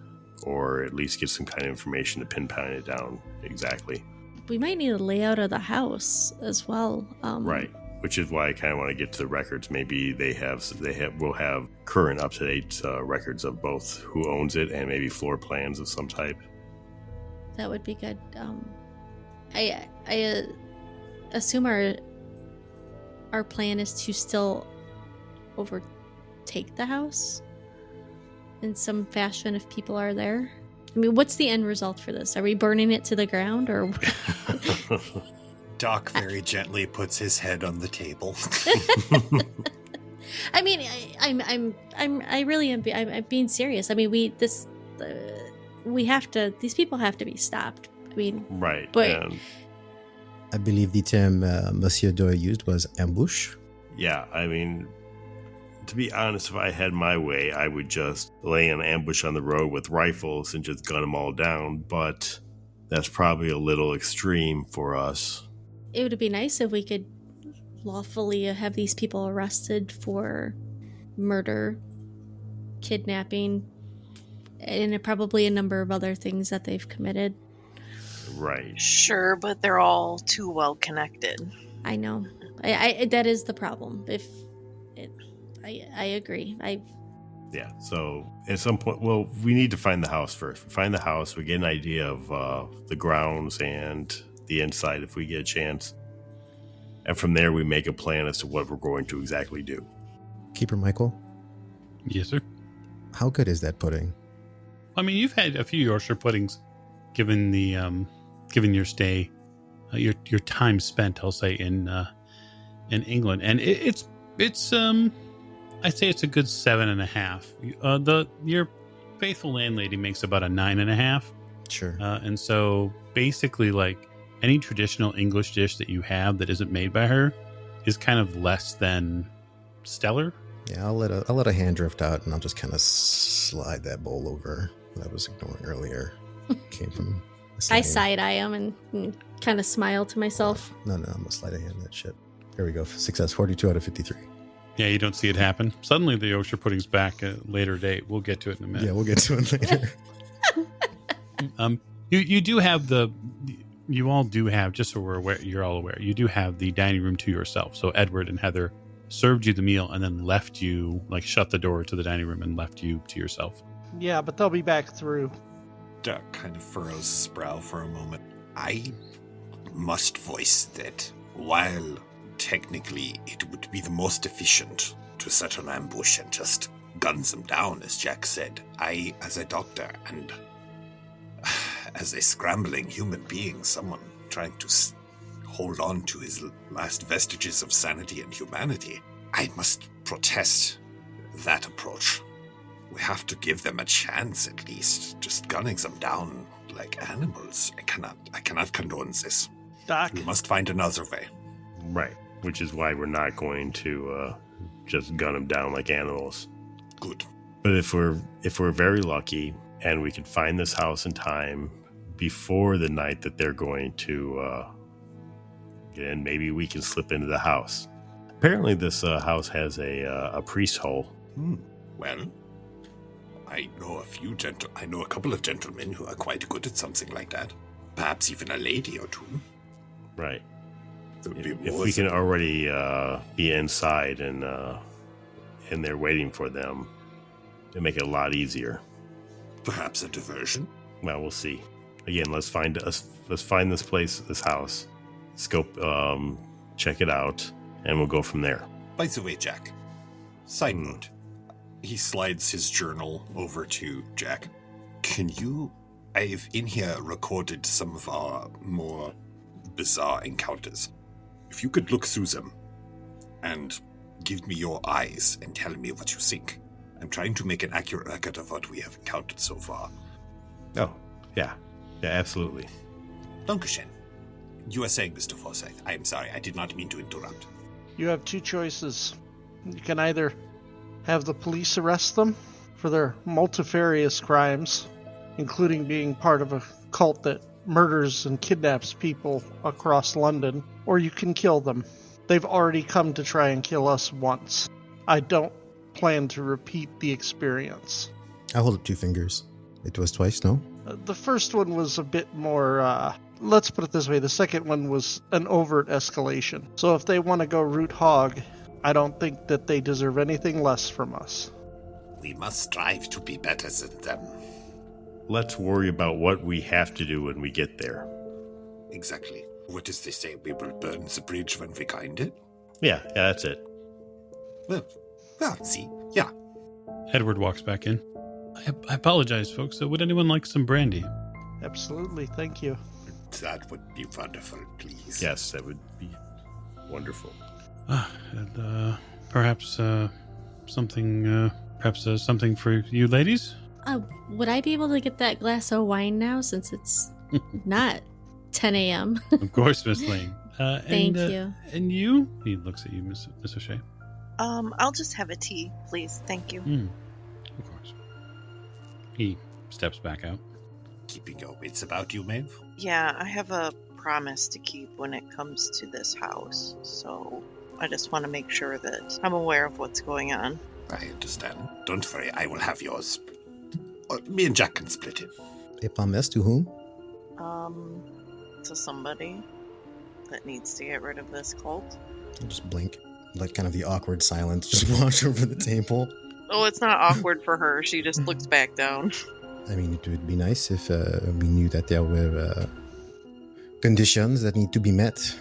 Speaker 4: or at least get some kind of information to pinpoint it down exactly.
Speaker 3: We might need a layout of the house as well.
Speaker 4: Right, which is why I kind of want to get to the records. Maybe we'll have current, up to date records of both who owns it and maybe floor plans of some type.
Speaker 3: That would be good. I assume our plan is to still overtake the house in some fashion if people are there. I mean, what's the end result for this? Are we burning it to the ground, or?
Speaker 5: Doc very gently puts his head on the table.
Speaker 3: I mean, I really am. I'm being serious. I mean, these people have to be stopped. I mean,
Speaker 4: Right.
Speaker 3: But-
Speaker 4: and
Speaker 7: I believe the term Monsieur Doyle used was ambush.
Speaker 4: yeah, I mean, To be honest, if I had my way, I would just lay an ambush on the road with rifles and just gun them all down, but that's probably a little extreme for us.
Speaker 3: It would be nice if we could lawfully have these people arrested for murder, kidnapping, and probably a number of other things that they've committed.
Speaker 4: Right.
Speaker 6: Sure, but they're all too well connected.
Speaker 3: I know. I that is the problem. I agree.
Speaker 4: Yeah, so at some point, well, we need to find the house first. We find the house, we get an idea of the grounds and the inside if we get a chance. And from there, we make a plan as to what we're going to exactly do.
Speaker 7: Keeper Michael,
Speaker 1: Yes, sir.
Speaker 7: how good is that pudding?
Speaker 1: I mean, you've had a few Yorkshire puddings, given given your stay, your time spent, I'll say, in England, and it's I'd say it's a good 7.5. Your faithful landlady makes about a 9.5.
Speaker 7: Sure.
Speaker 1: And so basically, like any traditional English dish that you have that isn't made by her is kind of less than stellar.
Speaker 7: Yeah, I'll let a hand drift out, and I'll just kind of slide that bowl over that I was ignoring earlier. Came from.
Speaker 3: I side eye him and kind of smile to myself.
Speaker 7: No, I'm gonna slide a hand that shit. There we go. Success. 42 out of 53.
Speaker 1: Yeah, you don't see it happen. Suddenly, the Yorkshire pudding's back at a later date. We'll get to it in a minute.
Speaker 7: Yeah, we'll get to it later.
Speaker 1: You do have you all do have, just so we're aware, you're all aware, you do have the dining room to yourself. So Edward and Heather served you the meal and then left you, like shut the door to the dining room and left you to yourself.
Speaker 2: Yeah, but they'll be back through.
Speaker 5: Duck kind of furrows his brow for a moment. I must voice that while technically it would be the most efficient to set an ambush and just gun them down, as Jack said, I, as a doctor and as a scrambling human being, someone trying to hold on to his last vestiges of sanity and humanity, I must protest that approach. We have to give them a chance at least. Just gunning them down like animals. I cannot condone this.
Speaker 2: Doc,
Speaker 5: We must find another way.
Speaker 4: Right. Which is why we're not going to just gun them down like animals.
Speaker 5: Good.
Speaker 4: But if we're very lucky and we can find this house in time before the night that they're going to get in, maybe we can slip into the house. Apparently, this house has a priest hole.
Speaker 5: Well, I know a couple of gentlemen who are quite good at something like that. Perhaps even a lady or two.
Speaker 4: Right.
Speaker 5: There would be
Speaker 4: If
Speaker 5: more
Speaker 4: we can
Speaker 5: than-
Speaker 4: already be inside and they're waiting for them, it'll make it a lot easier.
Speaker 5: Perhaps a diversion.
Speaker 4: Well, we'll see. Again, let's find this place, this house, scope, check it out, and we'll go from there.
Speaker 5: By the way, Jack, side note, he slides his journal over to Jack. I've in here recorded some of our more bizarre encounters. If you could look through them and give me your eyes and tell me what you think. I'm trying to make an accurate record of what we have encountered so far.
Speaker 4: Oh, yeah. Yeah, absolutely.
Speaker 5: Dankeschön. You were saying, Mr. Forsyth. I am sorry, I did not mean to interrupt.
Speaker 2: you have two choices. You can either have the police arrest them for their multifarious crimes, including being part of a cult that murders and kidnaps people across London, or you can kill them. They've already come to try and kill us once. I don't plan to repeat the experience.
Speaker 7: I'll hold up 2 fingers. It was twice, no?
Speaker 2: The first one was a bit more, let's put it this way, the second one was an overt escalation. So if they want to go root hog, I don't think that they deserve anything less from us.
Speaker 5: We must strive to be better than them.
Speaker 4: Let's worry about what we have to do when we get there.
Speaker 5: Exactly. What does they say? We will burn the bridge when we find it?
Speaker 4: Yeah, that's it.
Speaker 5: Well, see, yeah.
Speaker 1: Edward walks back in. I apologize, folks. Would anyone like some brandy?
Speaker 2: Absolutely, thank you.
Speaker 5: That would be wonderful, please.
Speaker 4: Yes, that would be wonderful.
Speaker 1: And perhaps something for you ladies?
Speaker 3: Would I be able to get that glass of wine now, since it's not 10 a.m.?
Speaker 1: Of course, Miss Lane.
Speaker 3: Thank you.
Speaker 1: And you? He looks at you, Miss O'Shea.
Speaker 6: I'll just have a tea, please. Thank you.
Speaker 1: Of course. He steps back out.
Speaker 5: Keeping your wits about you, Maeve?
Speaker 6: Yeah, I have a promise to keep when it comes to this house, so I just want to make sure that I'm aware of what's going on.
Speaker 5: I understand. Don't worry, I will have yours. Me and Jack can split it.
Speaker 7: A promise to whom?
Speaker 6: To somebody that needs to get rid of this cult.
Speaker 7: I'll just blink. Like kind of the awkward silence. Just wash over the table.
Speaker 6: Oh, it's not awkward for her. She just looks back down.
Speaker 7: I mean, it would be nice if we knew that there were conditions that need to be met.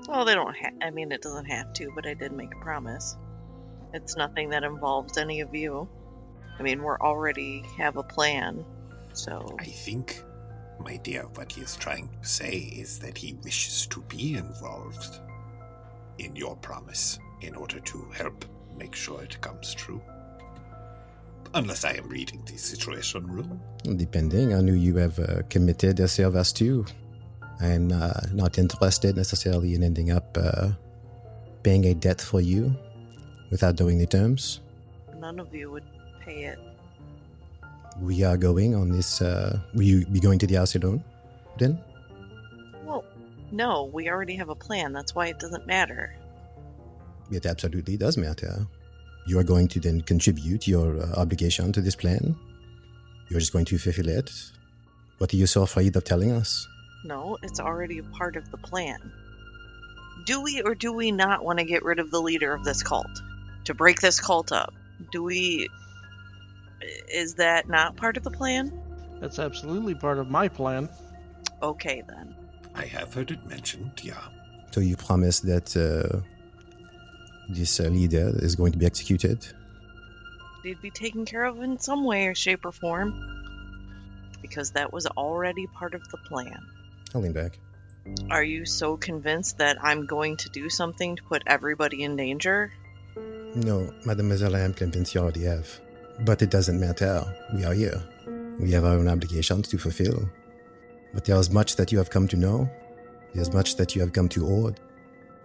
Speaker 6: Well, they don't I mean, it doesn't have to, but I did make a promise. It's nothing that involves any of you. I mean, we're already have a plan, so...
Speaker 5: I think, my dear, what he is trying to say is that he wishes to be involved in your promise in order to help make sure it comes true. Unless I am reading the situation wrong.
Speaker 7: Depending on who you have committed a service to. I'm not interested necessarily in ending up paying a debt for you without knowing the terms.
Speaker 6: None of you would pay it.
Speaker 7: We are going on this... will you be going to the house alone, then?
Speaker 6: Well, no, we already have a plan. That's why it doesn't matter.
Speaker 7: It absolutely does matter. You are going to then contribute your obligation to this plan. You're just going to fulfill it. What are you so afraid of telling us?
Speaker 6: No, it's already a part of the plan. Do we or do we not want to get rid of the leader of this cult? To break this cult up? Is that not part of the plan?
Speaker 2: That's absolutely part of my plan.
Speaker 6: Okay, then.
Speaker 5: I have heard it mentioned, yeah.
Speaker 7: So you promise that this leader is going to be executed?
Speaker 6: They'd be taken care of in some way or shape or form. Because that was already part of the plan.
Speaker 7: I'll lean back.
Speaker 6: Are you so convinced that I'm going to do something to put everybody in danger?
Speaker 7: No, Mademoiselle, I am convinced you already have. But it doesn't matter. We are here. We have our own obligations to fulfill. But there is much that you have come to know. There's much that you have come to hoard.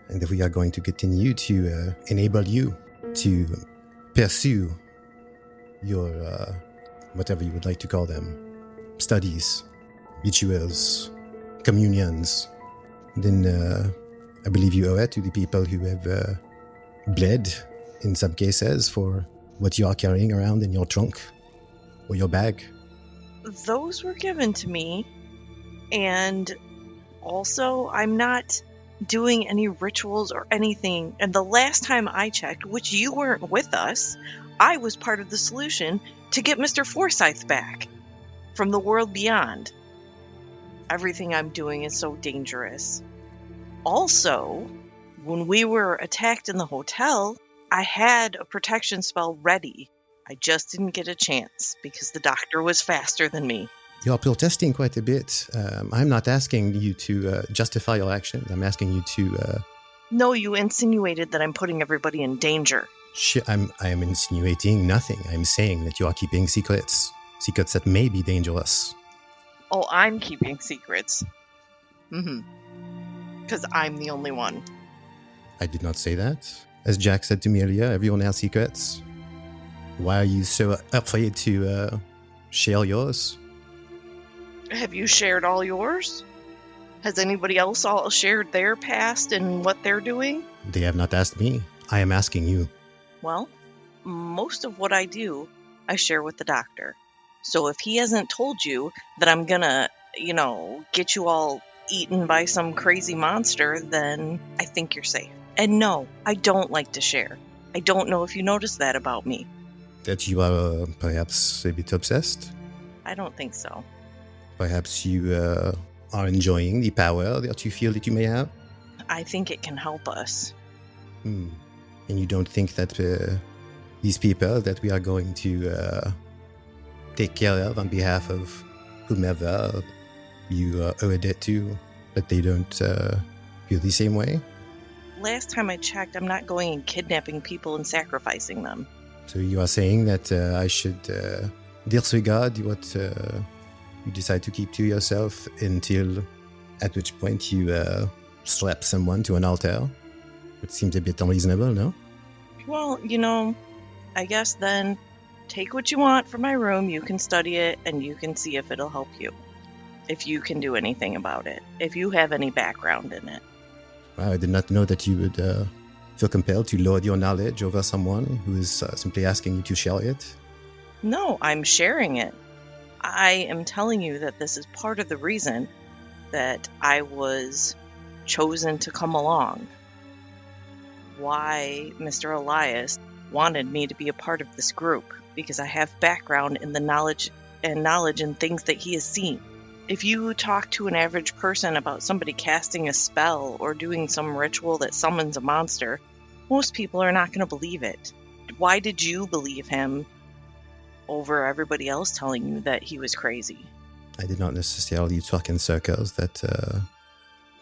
Speaker 7: And that we are going to continue to enable you to pursue your, whatever you would like to call them, studies, rituals, communions. Then I believe you owe it to the people who have bled, in some cases, for what you are carrying around in your trunk or your bag.
Speaker 6: Those were given to me. And also, I'm not doing any rituals or anything. And the last time I checked, which you weren't with us, I was part of the solution to get Mr. Forsyth back from the world beyond. Everything I'm doing is so dangerous. Also, when we were attacked in the hotel, I had a protection spell ready. I just didn't get a chance because the doctor was faster than me.
Speaker 7: You are protesting quite a bit. I'm not asking you to justify your actions. I'm asking you to...
Speaker 6: No, you insinuated that I'm putting everybody in danger.
Speaker 7: I am insinuating nothing. I'm saying that you are keeping secrets. Secrets that may be dangerous.
Speaker 6: Oh, I'm keeping secrets. Because I'm the only one.
Speaker 7: I did not say that. As Jack said to me earlier, everyone has secrets. Why are you so afraid to share yours?
Speaker 6: Have you shared all yours? Has anybody else all shared their past and what they're doing?
Speaker 7: They have not asked me. I am asking you.
Speaker 6: Well, most of what I do, I share with the doctor. So if he hasn't told you that I'm gonna, get you all eaten by some crazy monster, then I think you're safe. And no, I don't like to share. I don't know if you noticed that about me.
Speaker 7: That you are perhaps a bit obsessed?
Speaker 6: I don't think so.
Speaker 7: Perhaps you are enjoying the power that you feel that you may have?
Speaker 6: I think it can help us.
Speaker 7: And you don't think that these people that we are going to take care of on behalf of whomever you owe a debt to, that they don't feel the same way?
Speaker 6: Last time I checked, I'm not going and kidnapping people and sacrificing them.
Speaker 7: So you are saying that I should disregard what you decide to keep to yourself until at which point you strap someone to an altar? It seems a bit unreasonable, no?
Speaker 6: Well, I guess then take what you want from my room, you can study it, and you can see if it'll help you. If you can do anything about it. If you have any background in it.
Speaker 7: Wow, I did not know that you would feel compelled to lord your knowledge over someone who is simply asking you to share it.
Speaker 6: No, I'm sharing it. I am telling you that this is part of the reason that I was chosen to come along. Why Mr. Elias wanted me to be a part of this group, because I have background in the knowledge and things that he has seen. If you talk to an average person about somebody casting a spell or doing some ritual that summons a monster, most people are not going to believe it. Why did you believe him over everybody else telling you that he was crazy?
Speaker 7: I did not necessarily talk in circles that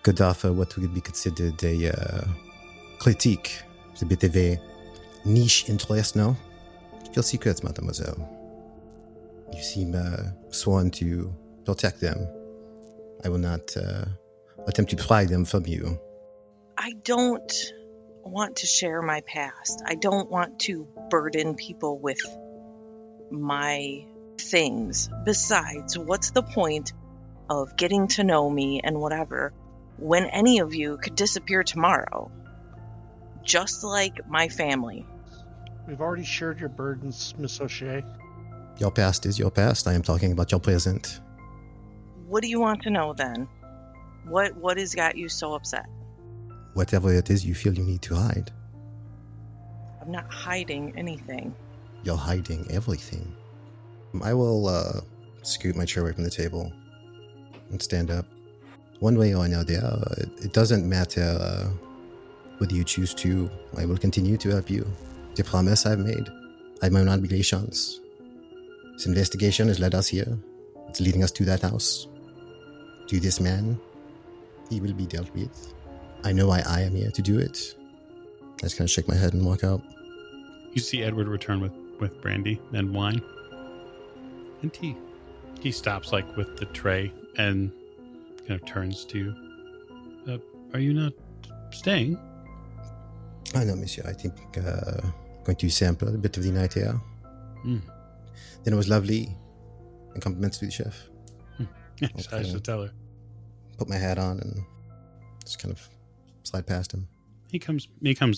Speaker 7: could offer what would be considered a critique. C'est a bit of a niche interest, no? Keep your secrets, mademoiselle. You seem sworn to protect them. I will not attempt to pry them from you.
Speaker 6: I don't want to share my past. I don't want to burden people with my things. Besides, what's the point of getting to know me and whatever when any of you could disappear tomorrow? Just like my family.
Speaker 2: We've already shared your burdens, Miss O'Shea.
Speaker 7: Your past is your past. I am talking about your present.
Speaker 6: What do you want to know then? What has got you so upset?
Speaker 7: Whatever it is you feel you need to hide.
Speaker 6: I'm not hiding anything.
Speaker 7: You're hiding everything. I will scoot my chair away from the table and stand up. One way or another, it doesn't matter whether you choose to. I will continue to help you. The promise I've made. I have my own obligations. This investigation has led us here. It's leading us to that house. To this man. He will be dealt with. I know why I am here to do it. I just kind of shake my head and walk out.
Speaker 1: You see Edward return with brandy and wine and tea. He stops with the tray and kind of turns to you. Are you not staying?
Speaker 7: I know, monsieur. I think going to sample a bit of the night here. Then it was lovely. And compliments to the chef.
Speaker 1: Yes, I should tell her.
Speaker 7: Put my hat on and just kind of slide past him.
Speaker 1: He comes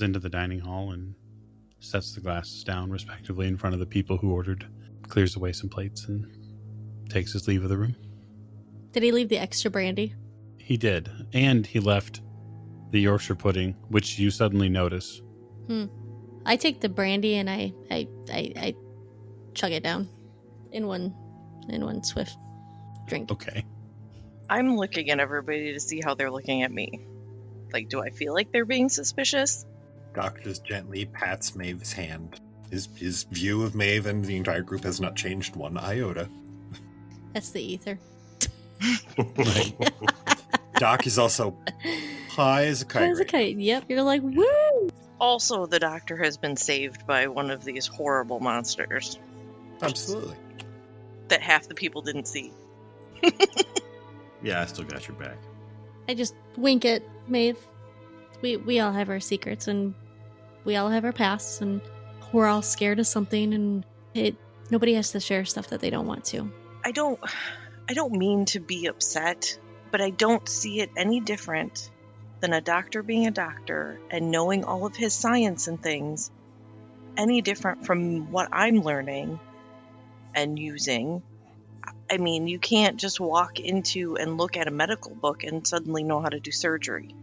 Speaker 1: into the dining hall and sets the glasses down respectively in front of the people who ordered, clears away some plates, and takes his leave of the room.
Speaker 3: Did he leave the extra brandy?
Speaker 1: He did, and he left the Yorkshire pudding, which you suddenly notice.
Speaker 3: I take the brandy and I chug it down in one swift drink.
Speaker 1: Okay.
Speaker 6: I'm looking at everybody to see how they're looking at me. Do I feel like they're being suspicious?
Speaker 5: Doc just gently pats Maeve's hand. His view of Maeve and the entire group has not changed one iota.
Speaker 3: That's the ether.
Speaker 5: Doc is also high as a kite.
Speaker 3: High as a kite. Yep. You're like, woo!
Speaker 6: Also, the doctor has been saved by one of these horrible monsters
Speaker 5: Absolutely.
Speaker 6: that half the people didn't see.
Speaker 4: Yeah, I still got your back.
Speaker 3: I just wink at Maeve. We all have our secrets and we all have our pasts and we're all scared of something and nobody has to share stuff that they don't want to.
Speaker 6: I don't mean to be upset, but I don't see it any different than a doctor being a doctor and knowing all of his science and things any different from what I'm learning and using. I mean, you can't just walk into and look at a medical book and suddenly know how to do surgery.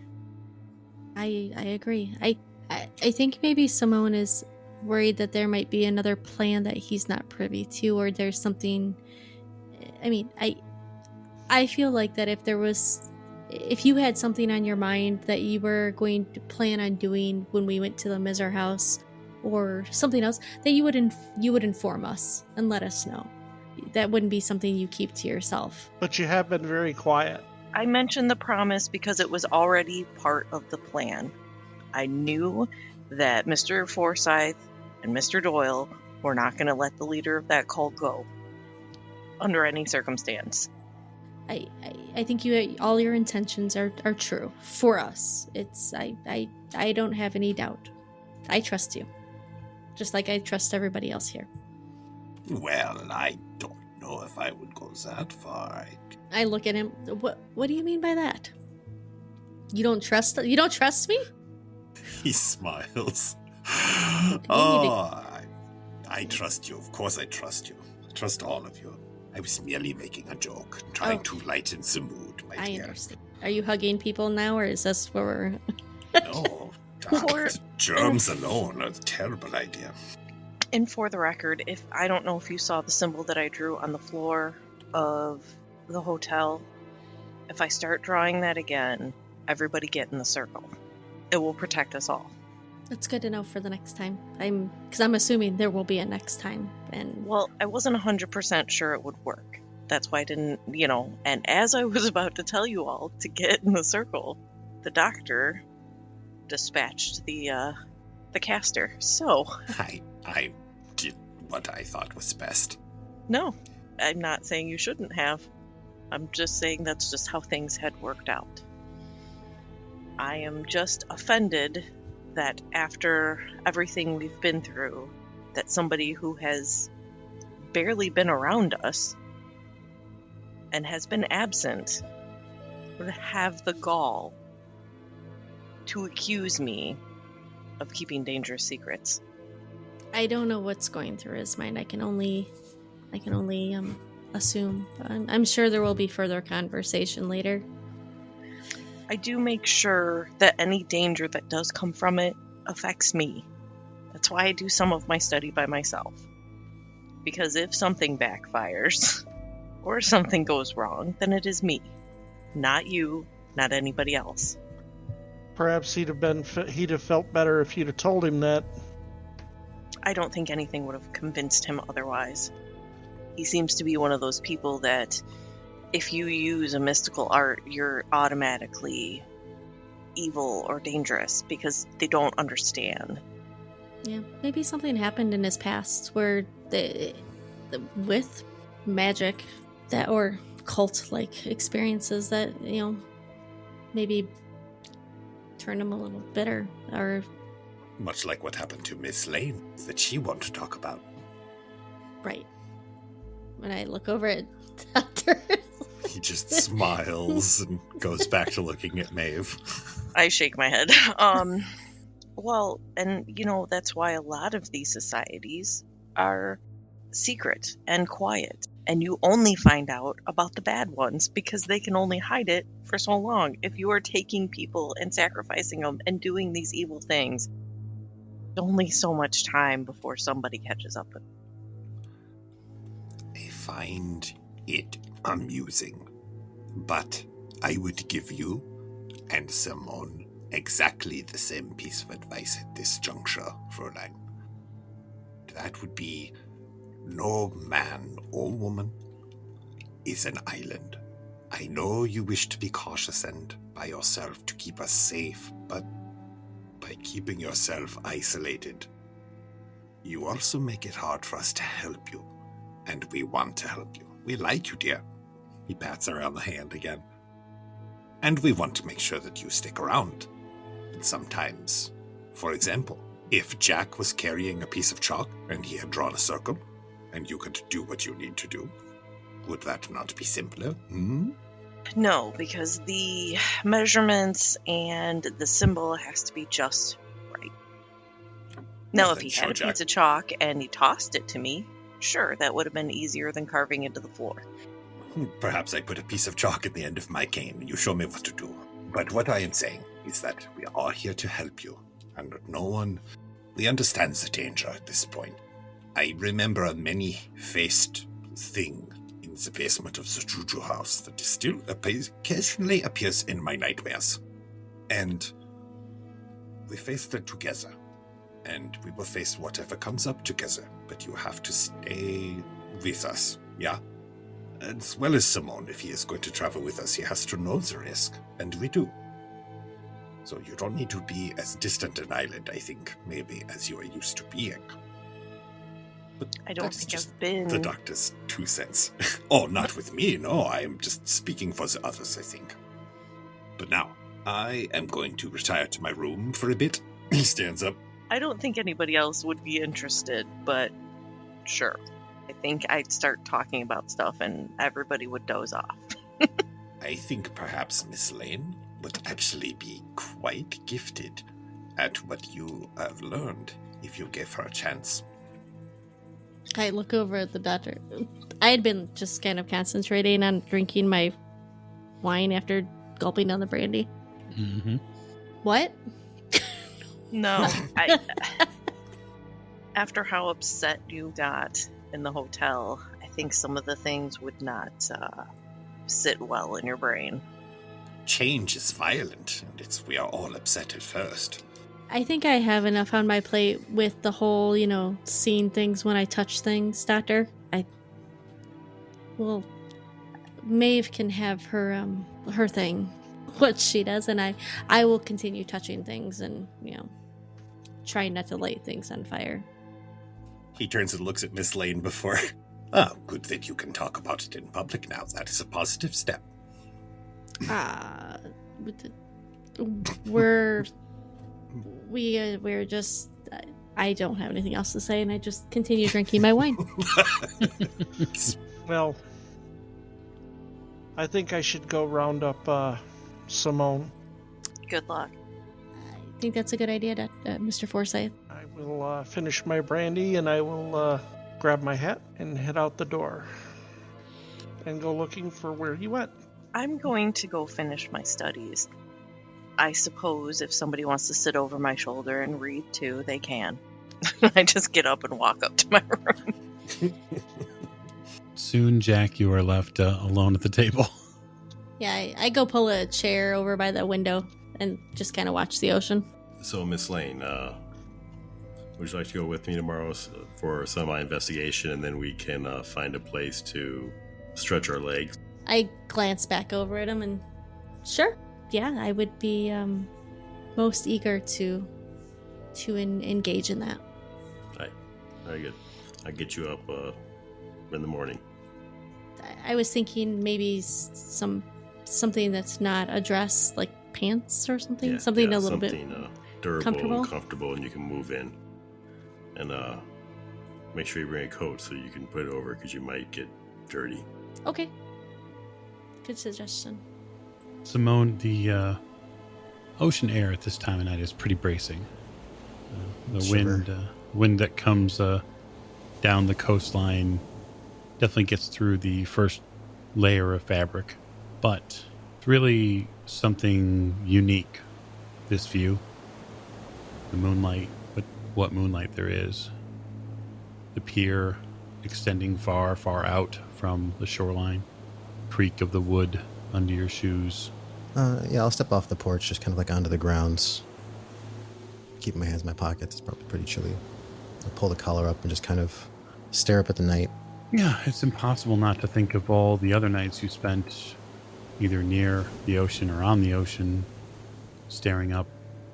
Speaker 3: I agree. I think maybe Simone is worried that there might be another plan that he's not privy to, or there's something. I mean, I feel like that if you had something on your mind that you were going to plan on doing when we went to the Miser house, or something else, that you would inform us and let us know. That wouldn't be something you keep to yourself.
Speaker 2: But you have been very quiet.
Speaker 6: I mentioned the promise because it was already part of the plan. I knew that Mr. Forsyth and Mr. Doyle were not going to let the leader of that cult go under any circumstance.
Speaker 3: I think all your intentions are true for us. I don't have any doubt. I trust you. just like I trust everybody else here.
Speaker 5: Well, I don't know if I would go that far.
Speaker 3: I look at him. What do you mean by that? You don't trust me?
Speaker 5: He smiles. I trust you. Of course I trust you. I trust all of you. I was merely making a joke, trying to lighten the mood, my
Speaker 3: I
Speaker 5: dear.
Speaker 3: understand. Are you hugging people now, or is this where we're...
Speaker 5: No, germs alone are a terrible idea.
Speaker 6: And for the record, I don't know if you saw the symbol that I drew on the floor of the hotel. If I start drawing that again, everybody get in the circle. It will protect us all.
Speaker 3: That's good to know for the next time. Because I'm assuming there will be a next time. And
Speaker 6: Well, I wasn't 100% sure it would work. That's why I didn't, and as I was about to tell you all to get in the circle, the doctor dispatched the caster. So,
Speaker 5: I did what I thought was best.
Speaker 6: no, I'm not saying you shouldn't have. I'm just saying that's just how things had worked out. I am just offended that after everything we've been through, that somebody who has barely been around us and has been absent would have the gall to accuse me of keeping dangerous secrets.
Speaker 3: I don't know what's going through his mind. I can only assume. I'm sure there will be further conversation later.
Speaker 6: I do make sure that any danger that does come from it affects me. That's why I do some of my study by myself. Because if something backfires, or something goes wrong, then it is me. Not you, not anybody else.
Speaker 2: Perhaps he'd have felt better if you'd have told him that.
Speaker 6: I don't think anything would have convinced him otherwise. He seems to be one of those people that if you use a mystical art, you're automatically evil or dangerous because they don't understand.
Speaker 3: Yeah, maybe something happened in his past where with magic that or cult-like experiences that maybe turned him a little bitter, or
Speaker 5: Much like what happened to Miss Lane that she wanted to talk about.
Speaker 3: right. When I look over at Doctor,
Speaker 5: He just smiles and goes back to looking at Maeve.
Speaker 6: I shake my head. Well, and that's why a lot of these societies are secret and quiet. And you only find out about the bad ones because they can only hide it for so long. If you are taking people and sacrificing them and doing these evil things, only so much time before somebody catches up with them.
Speaker 5: I find it amusing, but I would give you and Simone exactly the same piece of advice at this juncture, Fräulein. That would be, no man or woman is an island. I know you wish to be cautious and by yourself to keep us safe, but by keeping yourself isolated, you also make it hard for us to help you. And we want to help you. We like you, dear. He pats her on the hand again. And we want to make sure that you stick around. And sometimes, for example, if Jack was carrying a piece of chalk and he had drawn a circle, and you could do what you need to do, would that not be simpler?
Speaker 6: No, because the measurements and the symbol has to be just right. Now, if he had a piece of chalk and he tossed it to me, sure, that would have been easier than carving into the floor.
Speaker 5: Perhaps I put a piece of chalk at the end of my cane and you show me what to do. But what I am saying is that we are here to help you, and no one really understands the danger at this point. I remember a many-faced thing in the basement of the Juju house that still occasionally appears in my nightmares. And we faced it together. And we will face whatever comes up together. But you have to stay with us, yeah? As well as Simone, if he is going to travel with us, he has to know the risk. And we do. So you don't need to be as distant an island, I think, maybe, as you are used to being. But
Speaker 6: I don't think I've been...
Speaker 5: the doctor's 2 cents. Oh, not with me, no. I am just speaking for the others, I think. But now, I am going to retire to my room for a bit. He stands up.
Speaker 6: I don't think anybody else would be interested, but sure. I think I'd start talking about stuff and everybody would doze off.
Speaker 5: I think perhaps Miss Lane would actually be quite gifted at what you have learned if you gave her a chance.
Speaker 3: I look over at the doctor. I had been just kind of concentrating on drinking my wine after gulping down the brandy.
Speaker 1: Mm-hmm.
Speaker 3: What?
Speaker 6: No, after how upset you got in the hotel, I think some of the things would not sit well in your brain.
Speaker 5: Change is violent, and we are all upset at first.
Speaker 3: I think I have enough on my plate with the whole, seeing things when I touch things, Doctor. Well, Maeve can have her thing, what she does, and I will continue touching things and, trying not to light things on fire.
Speaker 5: He turns and looks at Miss Lane before. Good that you can talk about it in public now. That is a positive step.
Speaker 3: We're just. I don't have anything else to say, and I just continue drinking my wine.
Speaker 2: Well, I think I should go round up Simone.
Speaker 6: Good luck.
Speaker 3: I think that's a good idea, Mr. Forsyth.
Speaker 2: I will finish my brandy and I will grab my hat and head out the door and go looking for where he went.
Speaker 6: I'm going to go finish my studies. I suppose if somebody wants to sit over my shoulder and read too, they can. I just get up and walk up to my room.
Speaker 1: Soon, Jack, you are left alone at the table.
Speaker 3: Yeah, I go pull a chair over by the window and just kind of watch the ocean.
Speaker 4: So, Miss Lane, would you like to go with me tomorrow for semi-investigation, and then we can find a place to stretch our legs?
Speaker 3: I glance back over at him and, sure, yeah, I would be most eager to engage in that.
Speaker 4: All right, very good. I'll get you up in the morning.
Speaker 3: I was thinking maybe something that's not a dress, like pants or something, a little bit
Speaker 4: durable and comfortable, and you can move in. And make sure you bring a coat so you can put it over because you might get dirty.
Speaker 3: Okay. Good suggestion.
Speaker 1: Simone, the ocean air at this time of night is pretty bracing. The wind that comes down the coastline definitely gets through the first layer of fabric, but it's really something unique, this view. The moonlight, what moonlight there is. The pier extending far, far out from the shoreline. Creak of the wood under your shoes.
Speaker 7: Yeah, I'll step off the porch, just kind of like onto the grounds. Keep my hands in my pockets. It's probably pretty chilly. I'll pull the collar up and just kind of stare up at the night.
Speaker 1: Yeah, it's impossible not to think of all the other nights you spent either near the ocean or on the ocean, staring up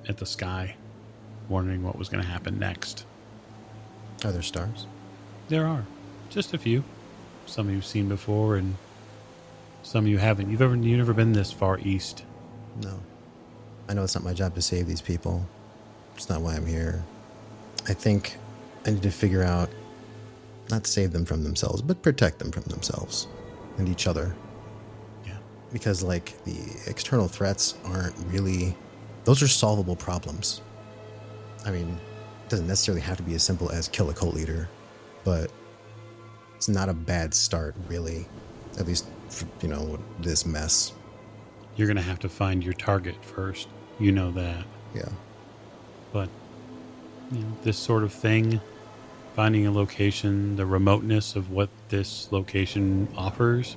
Speaker 1: at the sky, wondering what was going to happen next.
Speaker 7: Are there stars?
Speaker 1: There are. Just a few. Some you've seen before and some you haven't. You've never been this far east.
Speaker 7: No. I know it's not my job to save these people. It's not why I'm here. I think I need to figure out, not save them from themselves, but protect them from themselves and each other.
Speaker 1: Yeah.
Speaker 7: Because, the external threats aren't really... Those are solvable problems. I mean, it doesn't necessarily have to be as simple as kill a cult leader, but it's not a bad start, really. At least, this mess.
Speaker 1: You're going to have to find your target first. You know that.
Speaker 7: Yeah.
Speaker 1: But, this sort of thing, finding a location, the remoteness of what this location offers,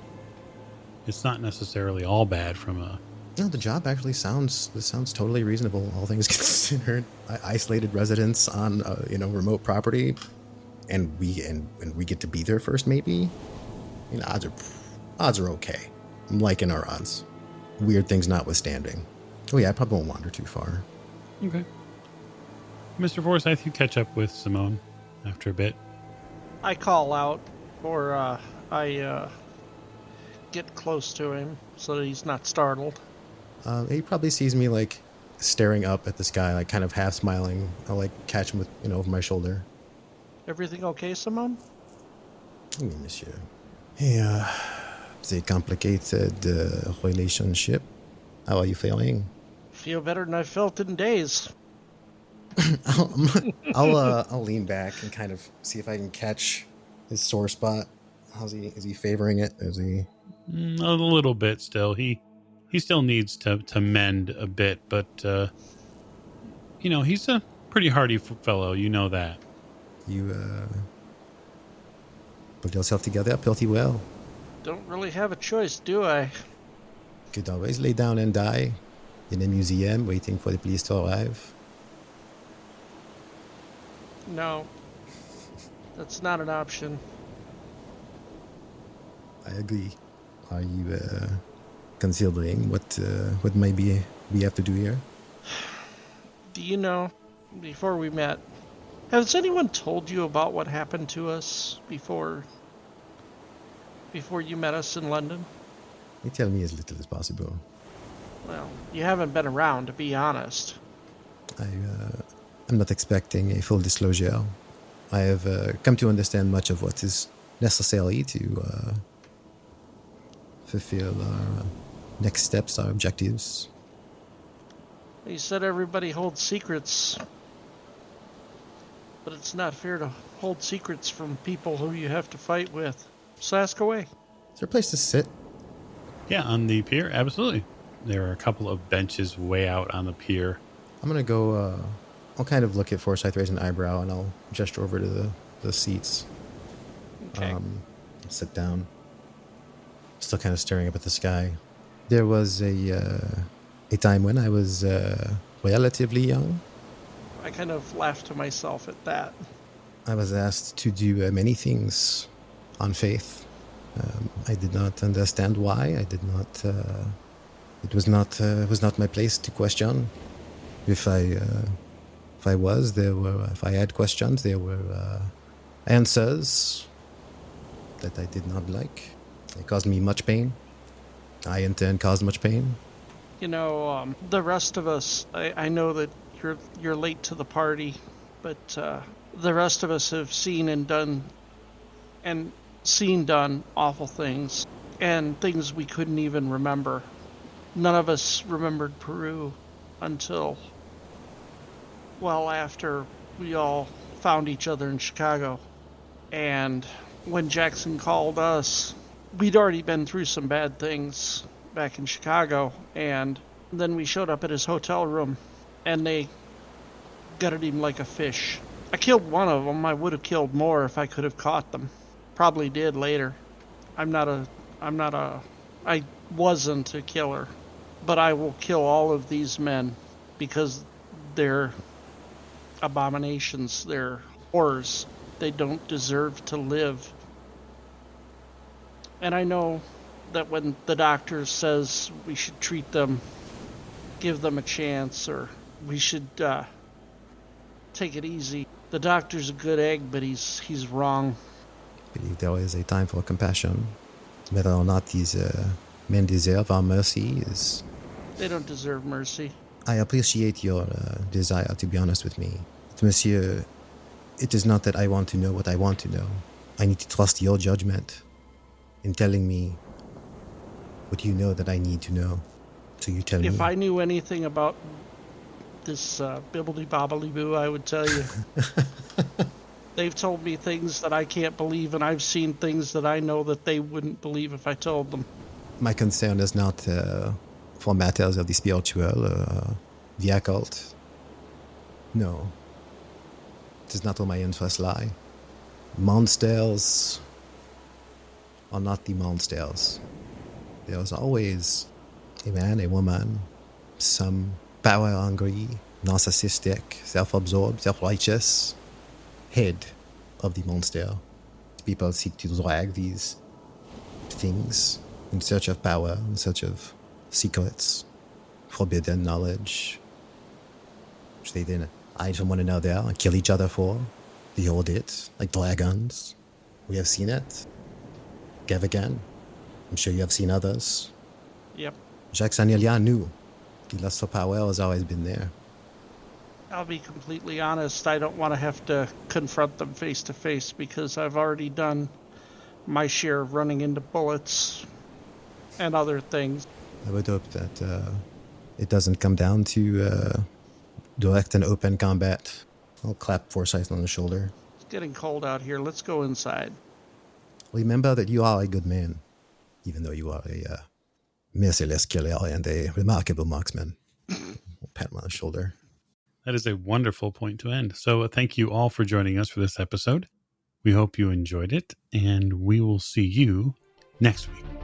Speaker 1: it's not necessarily all bad from a...
Speaker 7: No, the job actually sounds totally reasonable, all things considered. Isolated residents on, remote property, and we get to be there first, maybe? Odds are okay. I'm liking our odds. Weird things notwithstanding. Oh yeah, I probably won't wander too far.
Speaker 1: Okay. Mr. Forsyth, you catch up with Simone after a bit.
Speaker 2: I call out, or I get close to him so that he's not startled.
Speaker 7: He probably sees me staring up at the sky, like kind of half smiling. I'll like catch him with, over my shoulder.
Speaker 2: Everything okay, Simone?
Speaker 7: Oui, monsieur. Yeah, it's a complicated relationship. How are you feeling?
Speaker 2: Feel better than I felt in days.
Speaker 7: I'll lean back and kind of see if I can catch his sore spot. Is he favoring it? Is he?
Speaker 1: A little bit still. He still needs to mend a bit, but he's a pretty hardy fellow. You know that.
Speaker 7: You put yourself together pretty well.
Speaker 2: Don't really have a choice, do I?
Speaker 7: Could always lay down and die in a museum waiting for the police to arrive.
Speaker 2: No. That's not an option.
Speaker 7: I agree. Are you considering what maybe we have to do here?
Speaker 2: Do you know, before we met, has anyone told you about what happened to us before you met us in London?
Speaker 7: You tell me as little as possible.
Speaker 2: Well, you haven't been around, to be honest.
Speaker 7: I'm not expecting a full disclosure. I have come to understand much of what is necessary to fulfill our next steps, our objectives.
Speaker 2: You said everybody holds secrets, but it's not fair to hold secrets from people who you have to fight with. So ask away.
Speaker 7: Is there a place to sit?
Speaker 1: Yeah, on the pier, absolutely. There are a couple of benches way out on the pier.
Speaker 7: I'm gonna go. I'll kind of look at Forsyth, raise an eyebrow, and I'll gesture over to the seats.
Speaker 2: Okay.
Speaker 7: Sit down. Still kind of staring up at the sky. There was a time when I was relatively young.
Speaker 2: I kind of laughed to myself at that.
Speaker 7: I was asked to do many things on faith. I did not understand why. I did not. It was not my place to question. If I had questions, there were answers that I did not like. It caused me much pain. I in turn caused much pain.
Speaker 2: The rest of us, I know that you're late to the party, but the rest of us have seen done awful things, and things we couldn't even remember. None of us remembered Peru until, well, after we all found each other in Chicago. And when Jackson called us, we'd already been through some bad things back in Chicago, and then we showed up at his hotel room, and they gutted him like a fish. I killed one of them. I would have killed more if I could have caught them. Probably did later. I wasn't a killer, but I will kill all of these men because they're abominations. They're horrors. They don't deserve to live. And I know that when the doctor says we should treat them, give them a chance, or we should take it easy, the doctor's a good egg, but he's wrong.
Speaker 7: I believe there is a time for compassion. Whether or not these men deserve our mercy is...
Speaker 2: They don't deserve mercy.
Speaker 7: I appreciate your desire to be honest with me. But monsieur, it is not that I want to know what I want to know. I need to trust your judgment in telling me what you know that I need to know. So you tell me.
Speaker 2: If I knew anything about this bibbly-bobbly-boo, I would tell you. They've told me things that I can't believe, and I've seen things that I know that they wouldn't believe if I told them.
Speaker 7: My concern is not for matters of the spiritual, the occult. No. It is not where my interests lie. Monsters are not the monsters. There is always a man, a woman, some power-hungry, narcissistic, self-absorbed, self-righteous head of the monster. People seek to drag these things in search of power, in search of secrets, forbidden knowledge, which they then hide from one another and kill each other for. They hold it like dragons. We have seen it. Gavagan. I'm sure you have seen others.
Speaker 2: Yep.
Speaker 7: Jacques Sanillan knew The lust for power has always been there.
Speaker 2: I'll be completely honest, I don't want to have to confront them face to face because I've already done my share of running into bullets and other things.
Speaker 7: I would hope that it doesn't come down to direct and open combat. I'll clap Forsyth on the shoulder.
Speaker 2: It's getting cold out here. Let's go inside.
Speaker 7: Remember that you are a good man, even though you are a merciless killer and a remarkable marksman. I'll pat him on the shoulder.
Speaker 1: That is a wonderful point to end. So thank you all for joining us for this episode. We hope you enjoyed it, and we will see you next week.